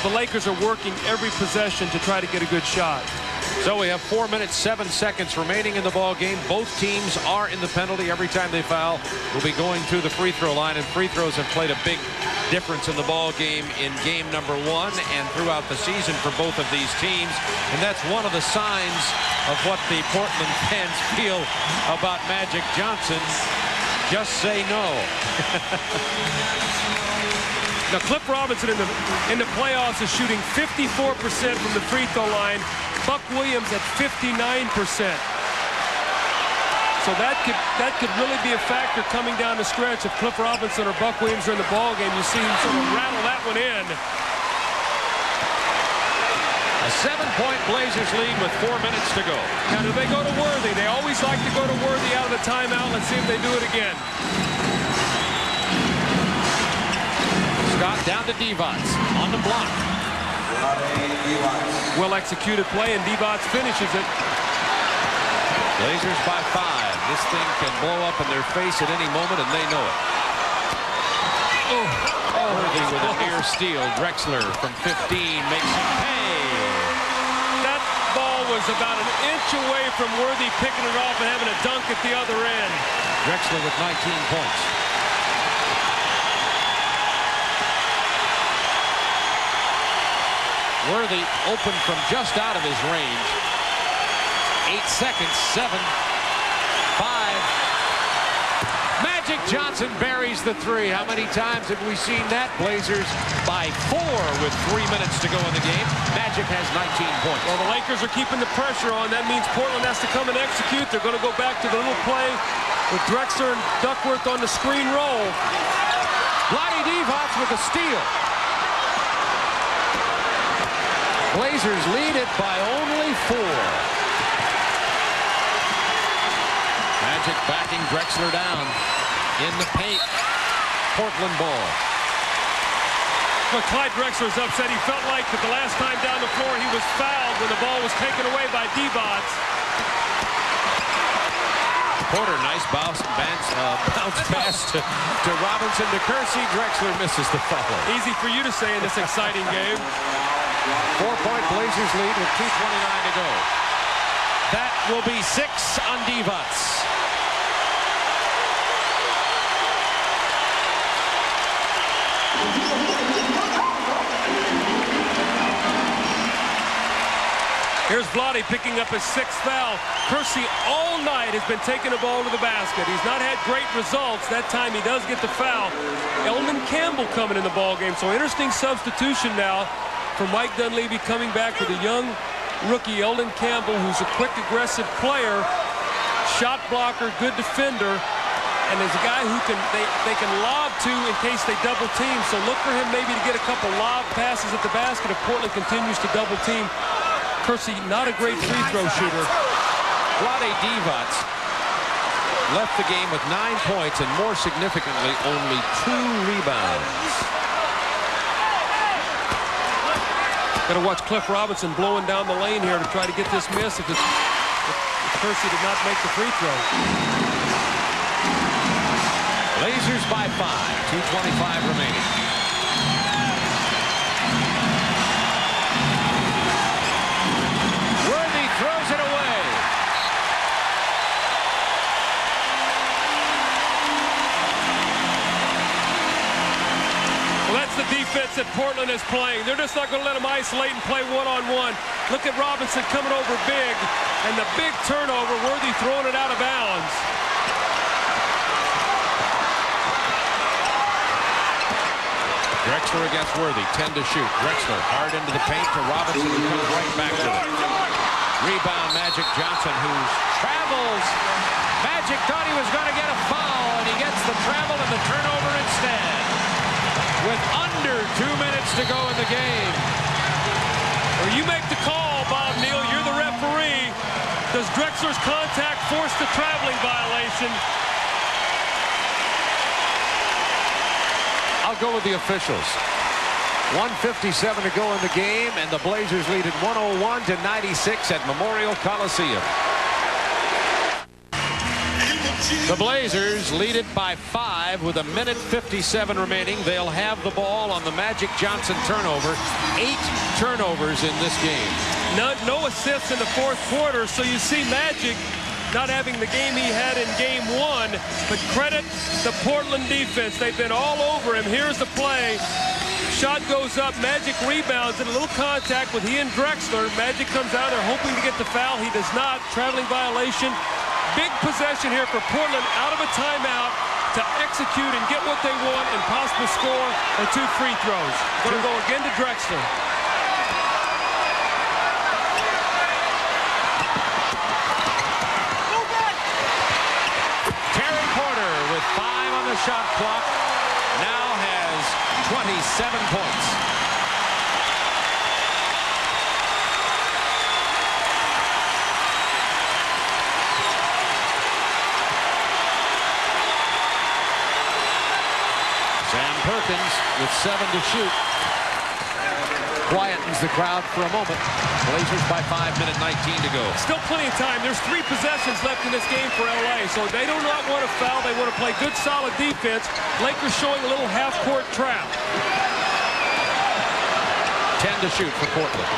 The Lakers are working every possession to try to get a good shot. So we have 4 minutes, 7 seconds remaining in the ball game. Both teams are in the penalty. Every time they foul, will be going to the free throw line, and free throws have played a big difference in the ball game in game number 1 and throughout the season for both of these teams. And that's one of the signs of what the Portland fans feel about Magic Johnson. Just say no. Now, Cliff Robinson in the playoffs is shooting 54% from the free throw line. Buck Williams at 59%. So that could really be a factor coming down the stretch. If Cliff Robinson or Buck Williams are in the ball game, you see him sort of rattle that one in. A 7-point Blazers lead with 4 minutes to go. Now, do they go to Worthy? They always like to go to Worthy out of the timeout. Let's see if they do it again. Scott down to Divac on the block. Well-executed play, and Divac finishes it. Blazers by 5. This thing can blow up in their face at any moment, and they know it. Worthy with a near steal. Drexler from 15 makes him pay. That ball was about an inch away from Worthy picking it off and having a dunk at the other end. Drexler with 19 points. Worthy open from just out of his range. 8 seconds, 7, 5. Magic Johnson buries the 3. How many times have we seen that? Blazers by 4 with 3 minutes to go in the game. Magic has 19 points. Well, the Lakers are keeping the pressure on. That means Portland has to come and execute. They're going to go back to the little play with Drexler and Duckworth on the screen roll. Vlade Divac with a steal. Blazers lead it by only 4. Magic backing Drexler down in the paint. Portland ball. Well, Clyde Drexler's upset. He felt like that the last time down the floor he was fouled when the ball was taken away by Divac. Porter, nice bounce pass to Robinson to Kersey. Drexler misses the follow. Easy for you to say in this exciting game. 4-point Blazers lead with 2:29 to go. That will be 6 on Divac. Here's Vlade picking up his 6th foul. Kersey all night has been taking the ball to the basket. He's not had great results. That time he does get the foul. Eldon Campbell coming in the ball game. So interesting substitution now for Mike Dunleavy, coming back with a young rookie, Eldon Campbell, who's a quick, aggressive player, shot blocker, good defender, and is a guy who they can lob to in case they double team. So look for him maybe to get a couple lob passes at the basket if Portland continues to double team. Kersey, not a great free throw shooter. Vlade Divac left the game with 9 points and, more significantly, only 2 rebounds. Got to watch Cliff Robinson blowing down the lane here to try to get this miss if Kersey did not make the free throw. Blazers by 5, 2:25 remaining. Throws it away. Well, that's the defense that Portland is playing. They're just not going to let them isolate and play one-on-one. Look at Robinson coming over big, and the big turnover, Worthy throwing it out of bounds. Drexler against Worthy, 10 to shoot. Drexler hard into the paint to Robinson, who comes right back to it. Rebound, Magic Johnson, who travels. Magic thought he was going to get a foul, and he gets the travel and the turnover instead. With under 2 minutes to go in the game. Well, you make the call, Bob Neal. You're the referee. Does Drexler's contact force the traveling violation? I'll go with the officials. 1:57 to go in the game, and the Blazers lead at 101-96 at Memorial Coliseum. The Blazers lead it by 5 with 1:57 remaining. They'll have the ball on the Magic Johnson turnover. 8 turnovers in this game. No assists in the 4th quarter, so you see Magic not having the game he had in game 1, but credit the Portland defense. They've been all over him. Here's the play. Shot goes up. Magic rebounds and a little contact with he and Drexler. Magic comes out there hoping to get the foul. He does not. Traveling violation. Big possession here for Portland out of a timeout to execute and get what they want and possibly score or 2 free throws. Going to go again to Drexler. With 5 on the shot clock, now has 27 points. Sam Perkins with 7 to shoot. Quietens the crowd for a moment. Blazers by 5, minute 19 to go. Still plenty of time. There's 3 possessions left in this game for LA, so they do not want to foul. They want to play good, solid defense. Lakers showing a little half-court trap. 10 to shoot for Portland.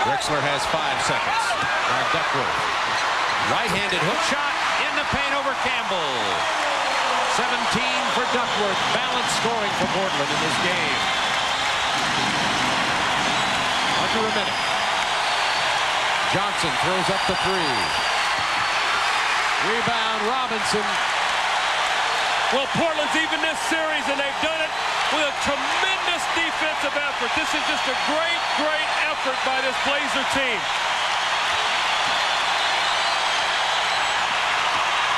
Drexler has 5 seconds. Now Duckworth. Right-handed hook shot in the paint over Campbell. 17 for Duckworth. Balanced scoring for Portland in this game. Under a minute. Johnson throws up the 3. Rebound, Robinson. Well, Portland's even this series, and they've done it with a tremendous defensive effort. This is just a great, great effort by this Blazer team.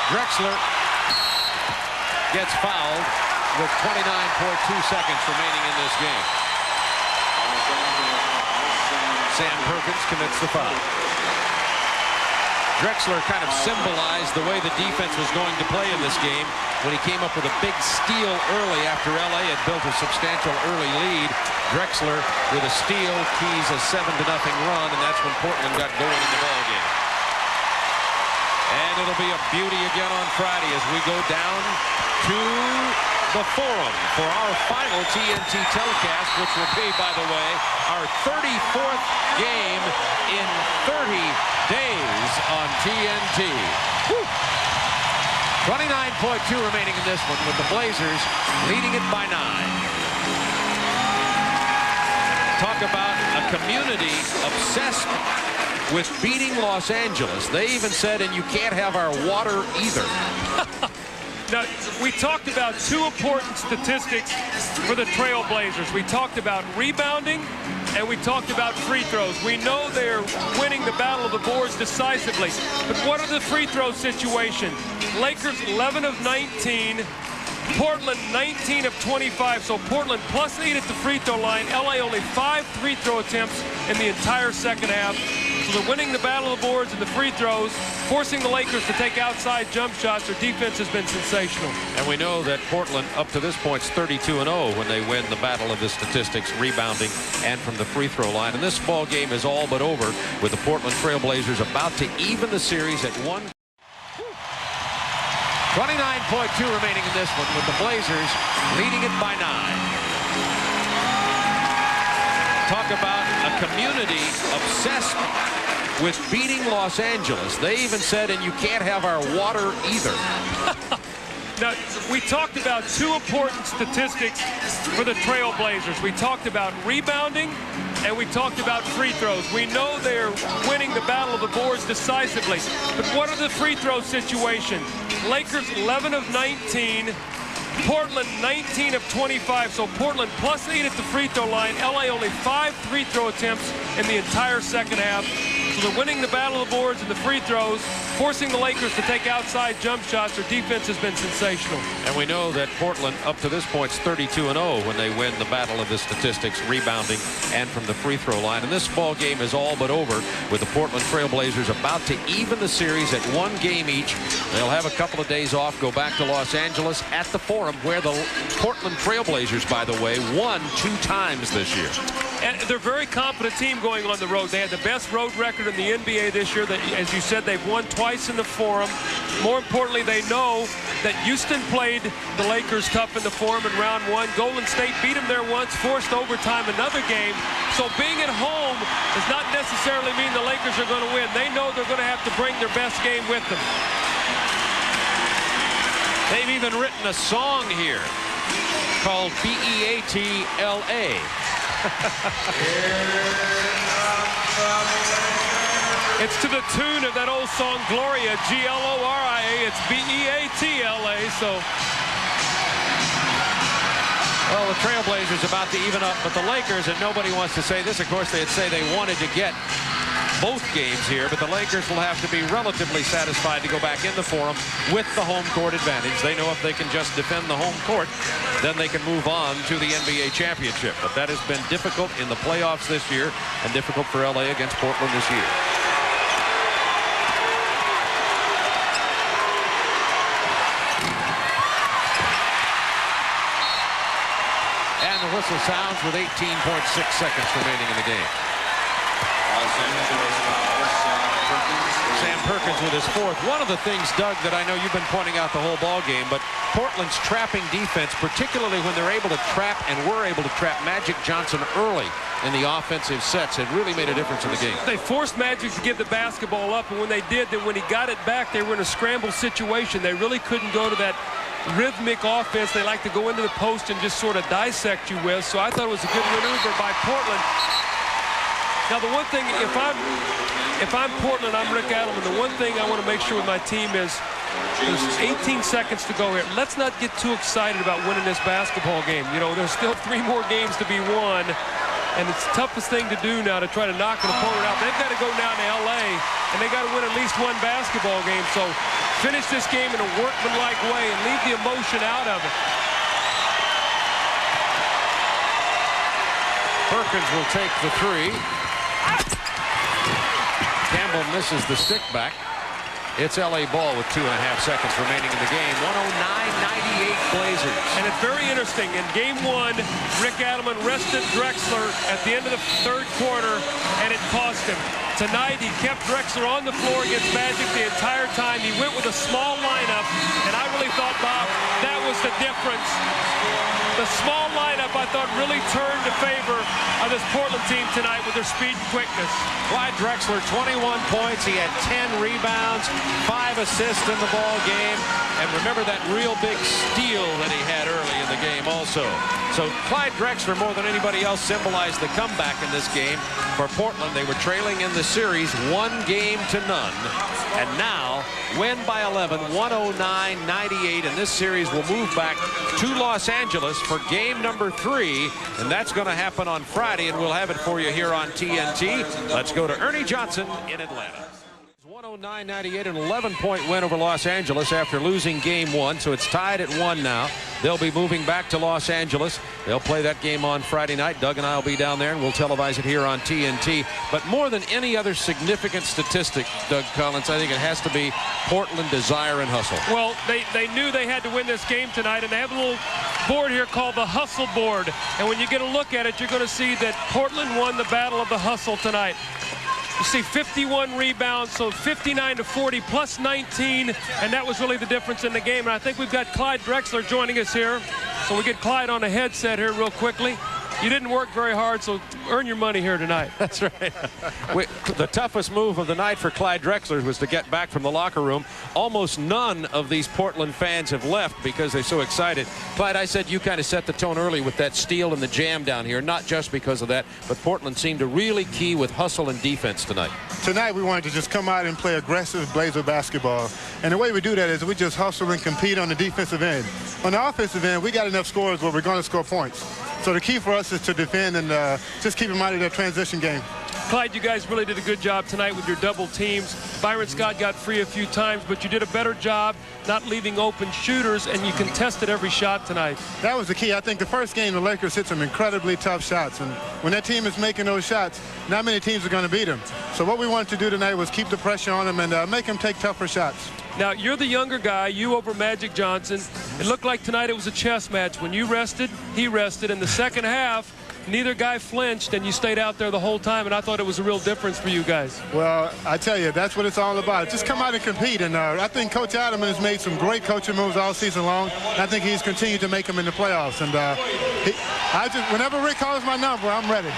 Drexler gets fouled with 29.2 seconds remaining in this game. Sam Perkins commits the foul. Drexler kind of symbolized the way the defense was going to play in this game when he came up with a big steal early after LA had built a substantial early lead. Drexler with a steal keys a 7-0 run, and that's when Portland got going in the ball game. And it'll be a beauty again on Friday as we go down to the Forum for our final TNT telecast, which will be, by the way, our 34th game in 30 days on TNT. Woo. 29.2 remaining in this one, with the Blazers leading it by 9. Talk about a community obsessed with beating Los Angeles. They even said, and you can't have our water either. Now, we talked about two important statistics for the Trailblazers. We talked about rebounding, and we talked about free throws. We know they're winning the battle of the boards decisively. But what are the free throw situation? Lakers 11 of 19. Portland 19 of 25. So Portland +8 at the free throw line. LA only 5 free throw attempts in the entire second half. So they're winning the battle of the boards and the free throws, forcing the Lakers to take outside jump shots. Their defense has been sensational. And we know that Portland, up to this point, is 32-0 when they win the battle of the statistics, rebounding and from the free throw line. And this ball game is all but over, with the Portland Trailblazers about to even the series at 1. 29.2 remaining in this one, with the Blazers leading it by 9. Talk about a community obsessed with beating Los Angeles. They even said, and you can't have our water either. Now, we talked about two important statistics for the Trailblazers. We talked about rebounding, and we talked about free throws. We know they're winning the battle of the boards decisively. But what are the free throw situation? Lakers 11 of 19. Portland 19 of 25. So Portland +8 at the free throw line. LA only 5 free throw attempts in the entire second half. So they're winning the battle of the boards and the free throws, forcing the Lakers to take outside jump shots. Their defense has been sensational. And we know that Portland, up to this point, is 32-0 when they win the battle of the statistics, rebounding and from the free throw line. And this ball game is all but over, with the Portland Trailblazers about to even the series at 1 game each. They'll have a couple of days off, go back to Los Angeles at the Forum, where the Portland Trailblazers, by the way, won 2 times this year. And they're a very competent team going on the road. They had the best road record in the NBA this year. As you said, they've won twice in the Forum. More importantly, they know that Houston played the Lakers tough in the Forum in round 1. Golden State beat them there once, forced overtime another game. So being at home does not necessarily mean the Lakers are going to win. They know they're going to have to bring their best game with them. They've even written a song here called B-E-A-T-L-A. It's to the tune of that old song Gloria, G-L-O-R-I-A. It's B-E-A-T-L-A. So, well, the Trailblazers about to even up, but the Lakers, and nobody wants to say this, of course, they'd say they wanted to get both games here, but the Lakers will have to be relatively satisfied to go back in the Forum with the home court advantage. They know if they can just defend the home court, then they can move on to the NBA championship. But that has been difficult in the playoffs this year and difficult for LA against Portland this year. And the whistle sounds with 18.6 seconds remaining in the game. Sam Perkins with his 4th. One of the things, Doug, that I know you've been pointing out the whole ball game, but Portland's trapping defense, particularly when they're able to trap and were able to trap Magic Johnson early in the offensive sets, had really made a difference in the game. They forced Magic to give the basketball up, and when they did, then when he got it back, they were in a scramble situation. They really couldn't go to that rhythmic offense they like to go into the post and just sort of dissect you with. So I thought it was a good maneuver by Portland. Now, the one thing, if I'm Portland, I'm Rick Adelman, the one thing I want to make sure with my team is there's 18 seconds to go here. Let's not get too excited about winning this basketball game. You know, there's still 3 more games to be won, and it's the toughest thing to do now to try to knock an opponent out. They've got to go down to L.A., and they got to win at least 1 basketball game. So finish this game in a workmanlike way and leave the emotion out of it. Perkins will take the 3. Campbell misses the stick back. It's L.A. ball with 2.5 seconds remaining in the game. 109-98 Blazers. And it's very interesting. In game 1, Rick Adelman rested Drexler at the end of the 3rd quarter, and it cost him. Tonight, he kept Drexler on the floor against Magic the entire time. He went with a small lineup, and I really thought, Bob, that was the difference. The small lineup, I thought, really turned in favor of this Portland team tonight with their speed and quickness. Clyde Drexler, 21 points. He had 10 rebounds, 5 assists in the ball game. And remember that real big steal that he had early in the game also. So Clyde Drexler, more than anybody else, symbolized the comeback in this game. For Portland, they were trailing in the series 1-0. And now, win by 11, 109-98. And this series will move back to Los Angeles for game number 3. And that's going to happen on Friday, and we'll have it for you here on TNT. Let's go to Ernie Johnson in Atlanta. 109-98, an 11-point win over Los Angeles after losing game 1, so it's tied at 1 now. They'll be moving back to Los Angeles. They'll play that game on Friday night. Doug and I will be down there, and we'll televise it here on TNT. But more than any other significant statistic, Doug Collins, I think it has to be Portland desire and hustle. Well, they knew they had to win this game tonight, and they have a little board here called the hustle board. And when you get a look at it, you're going to see that Portland won the battle of the hustle tonight. You see 51 rebounds, so 59-40 plus 19, and that was really the difference in the game. And I think we've got Clyde Drexler joining us here. So we get Clyde on the headset here real quickly. You didn't work very hard, so earn your money here tonight. That's right. The toughest move of the night for Clyde Drexler was to get back from the locker room. Almost none of these Portland fans have left because they're so excited. Clyde, I said you kind of set the tone early with that steal and the jam down here, not just because of that, but Portland seemed to really key with hustle and defense tonight. Tonight we wanted to just come out and play aggressive Blazer basketball. And the way we do that is we just hustle and compete on the defensive end. On the offensive end, we got enough scores where we're going to score points. So the key for us is to defend and just keep them out of their transition game. Clyde, you guys really did a good job tonight with your double teams. Byron Scott got free a few times, but you did a better job not leaving open shooters, and you contested every shot tonight. That was the key. I think the first game, the Lakers hit some incredibly tough shots, and when that team is making those shots, not many teams are going to beat them. So what we wanted to do tonight was keep the pressure on them and make them take tougher shots. Now, you're the younger guy, you over Magic Johnson. It looked like tonight it was a chess match. When you rested, he rested. In the second half, neither guy flinched, and you stayed out there the whole time, and I thought it was a real difference for you guys. Well, I tell you, that's what it's all about. Just come out and compete, and I think Coach Adam has made some great coaching moves all season long. I think he's continued to make them in the playoffs, and whenever Rick calls my number, I'm ready.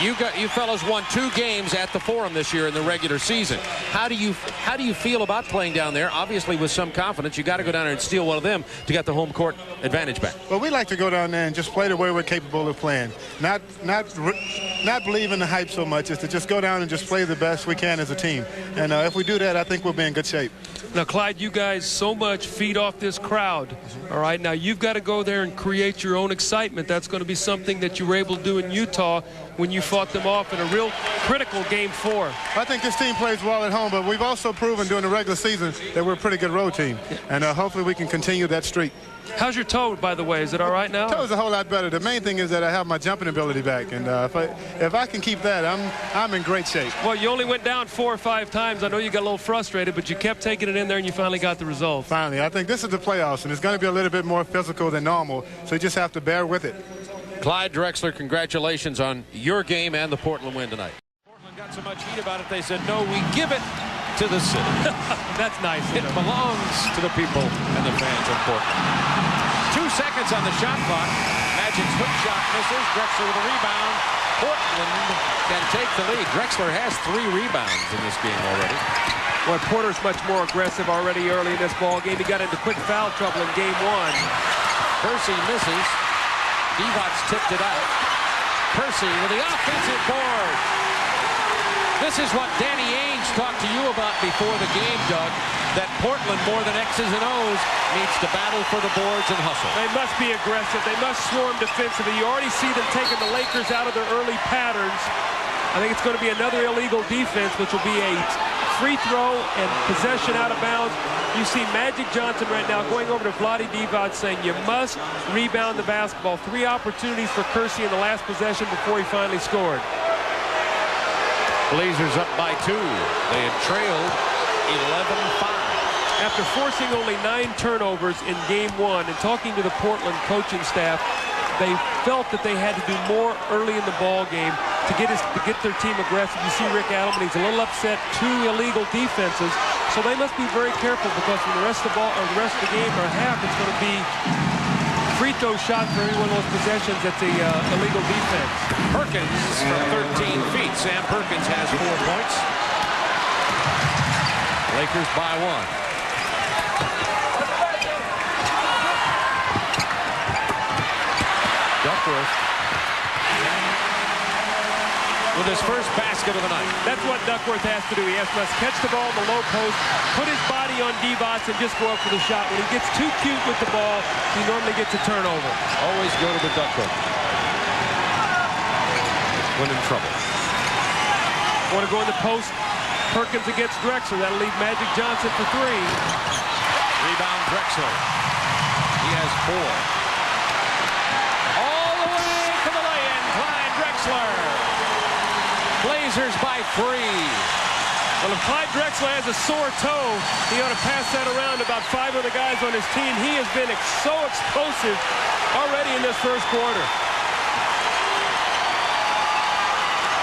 You fellas won 2 games at the Forum this year in the regular season. How do you feel about playing down there? Obviously, with some confidence, you got to go down there and steal one of them to get the home court advantage back. Well, we like to go down there and just play the way we're capable of playing. Not believe in the hype so much, is to just go down and just play the best we can as a team. And if we do that, I think we'll be in good shape. Now, Clyde, you guys so much feed off this crowd. All right, now you've got to go there and create your own excitement. That's going to be something that you were able to do in Utah when you fought them off in a real critical game 4. I think this team plays well at home, but we've also proven during the regular season that we're a pretty good road team. And hopefully we can continue that streak. How's your toe, by the way? Is it all right now? Toe's a whole lot better. The main thing is that I have my jumping ability back, and if I can keep that, I'm in great shape. Well, you only went down 4 or 5 times. I know you got a little frustrated, but you kept taking it in there, and you finally got the result. Finally. I think this is the playoffs, and it's going to be a little bit more physical than normal, so you just have to bear with it. Clyde Drexler, congratulations on your game and the Portland win tonight. Portland got so much heat about it, they said, no, we give it to the city. That's nice. It belongs to the people and the fans of Portland. 2 seconds on the shot clock. Magic's hook shot misses. Drexler with a rebound. Portland can take the lead. Drexler has 3 rebounds in this game already. Well, Porter's much more aggressive already early in this ball game. He got into quick foul trouble in game 1. Percy misses. Divac's tipped it out. Percy with the offensive board. This is what Danny Ainge talked to you about before the game, Doug, that Portland, more than X's and O's, needs to battle for the boards and hustle. They must be aggressive. They must swarm defensively. You already see them taking the Lakers out of their early patterns. I think it's going to be another illegal defense, which will be a free throw and possession out of bounds. You see Magic Johnson right now going over to Vlade Divac saying you must rebound the basketball. 3 opportunities for Kersey in the last possession before he finally scored. Blazers up by 2. They had trailed 11-5. After forcing only 9 turnovers in game 1 and talking to the Portland coaching staff, they felt that they had to do more early in the ball game. to get their team aggressive. You see Rick Adelman, he's a little upset. 2 illegal defenses, so they must be very careful because from the rest of the ball or the rest of the game or half, it's going to be free throw shot for every one of those possessions at the illegal defense. Perkins from 13 feet. Sam Perkins has 4 points. Lakers by 1. Duckworth with his first basket of the night. That's what Duckworth has to do. He must catch the ball in the low post, put his body on Divac, and just go up for the shot. When he gets too cute with the ball, he normally gets a turnover. Always go to the Duckworth when in trouble. Want to go in the post. Perkins against Drexler. That'll leave Magic Johnson for 3. Rebound Drexler. He has 4. Blazers by 3. Well, if Clyde Drexler has a sore toe, he ought to pass that around about 5 of the guys on his team. He has been so explosive already in this first quarter.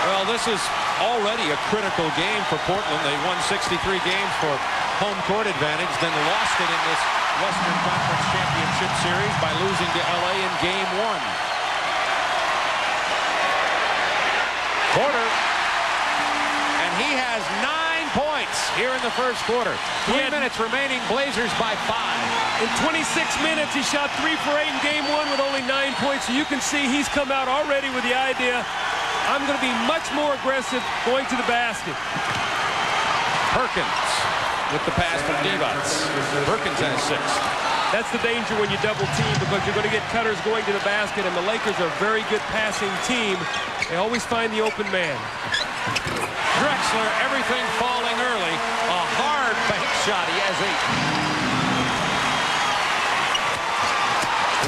Well, this is already a critical game for Portland. They won 63 games for home court advantage, then lost it in this Western Conference Championship Series by losing to LA in Game 1. Porter, and he has 9 points here in the first quarter. 3 minutes remaining, Blazers by 5. In 26 minutes, he shot 3 for 8 in Game 1 with only 9 points. So you can see he's come out already with the idea, I'm going to be much more aggressive going to the basket. Perkins with the pass from Divac. Perkins has 6. That's the danger when you double team because you're going to get cutters going to the basket, and the Lakers are a very good passing team. They always find the open man. Drexler, everything falling early. A hard bank shot. He has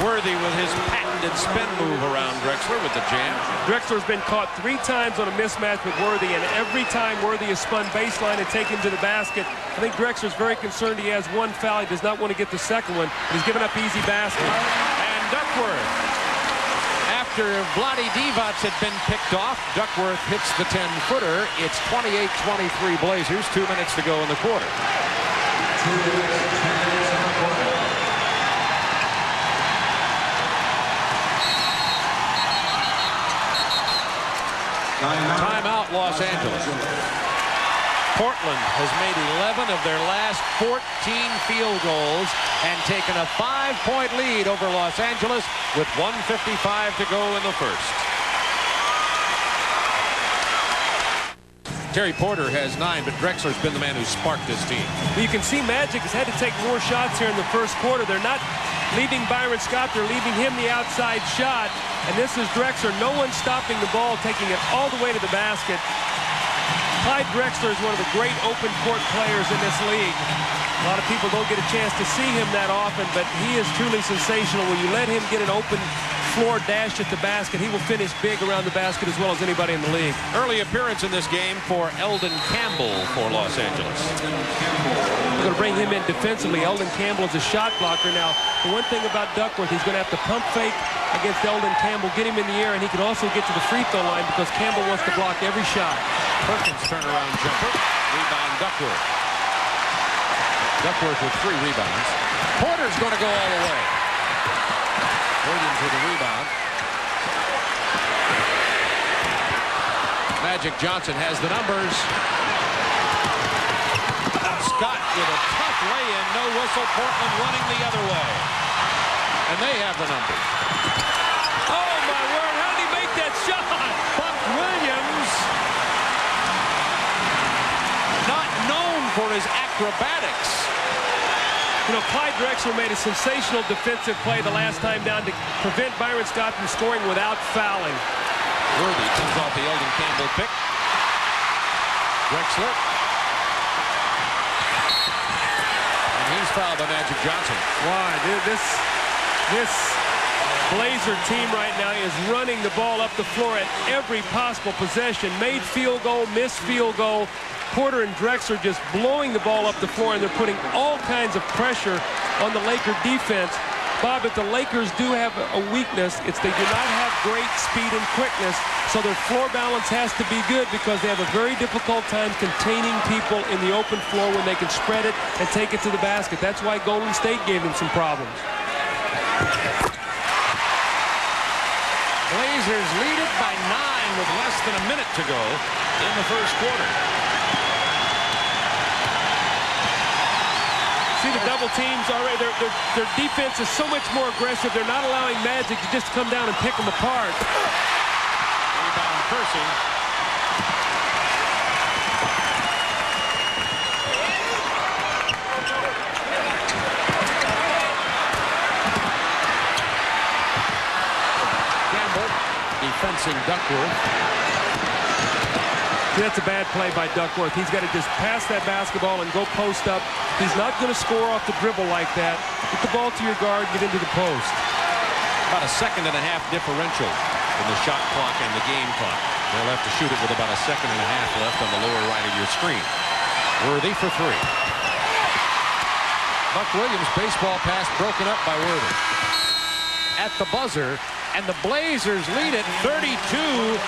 8. Worthy with his patented spin move around Drexler with the jam. Drexler's been caught 3 times on a mismatch with Worthy, and every time Worthy is spun baseline and taken to the basket. I think Drexler's very concerned he has 1 foul. He does not want to get the second one. He's given up easy baskets. And Duckworth, after Vlade Divac had been picked off, Duckworth hits the 10-footer. It's 28-23 Blazers. 2 minutes to go in the quarter. Timeout, Los Angeles. Portland has made 11 of their last 14 field goals and taken a 5-point lead over Los Angeles with 1:55 to go in the first. Terry Porter has 9, but Drexler's been the man who sparked this team. You can see Magic has had to take more shots here in the first quarter. They're not leaving Byron Scott. They're leaving him the outside shot. And this is Drexler. No one's stopping the ball, taking it all the way to the basket. Clyde Drexler is one of the great open court players in this league. A lot of people don't get a chance to see him that often, but he is truly sensational. When you let him get an open floor dash at the basket, he will finish big around the basket as well as anybody in the league. Early appearance in this game for Eldon Campbell for Los Angeles. We're going to bring him in defensively. Eldon Campbell is a shot blocker. Now, the one thing about Duckworth, he's going to have to pump fake against Eldon Campbell, get him in the air, and he can also get to the free throw line because Campbell wants to block every shot. Perkins turnaround jumper. Rebound Duckworth. Duckworth with 3 rebounds. Porter's going to go all the way. Williams with a rebound. Magic Johnson has the numbers. Scott with a tough lay-in. No whistle. Portland running the other way. And they have the numbers. Oh, my word. How did he make that shot? Buck Williams, not known for his acrobatics. You know, Clyde Drexler made a sensational defensive play the last time down to prevent Byron Scott from scoring without fouling. Worthy comes off the Eldon Campbell pick. Drexler. And he's fouled by Magic Johnson. Why? This Blazer team right now is running the ball up the floor at every possible possession. Made field goal, missed field goal. Porter and Drexler just blowing the ball up the floor, and they're putting all kinds of pressure on the Laker defense. Bob, if the Lakers do have a weakness, it's they do not have great speed and quickness, so their floor balance has to be good because they have a very difficult time containing people in the open floor when they can spread it and take it to the basket. That's why Golden State gave them some problems. Blazers lead it by 9 with less than a minute to go in the first quarter. See the double teams already. Their defense is so much more aggressive. They're not allowing Magic to just come down and pick them apart. Rebound Percy. Campbell defensing Duckworth. That's a bad play by Duckworth. He's got to just pass that basketball and go post up. He's not going to score off the dribble like that. Get the ball to your guard, get into the post. About a 1.5 second differential in the shot clock and the game clock. They'll have to shoot it with about a 1.5 seconds left on the lower right of your screen. Worthy for 3. Buck Williams baseball pass broken up by Worthy. At the buzzer, and the Blazers lead it 32-23.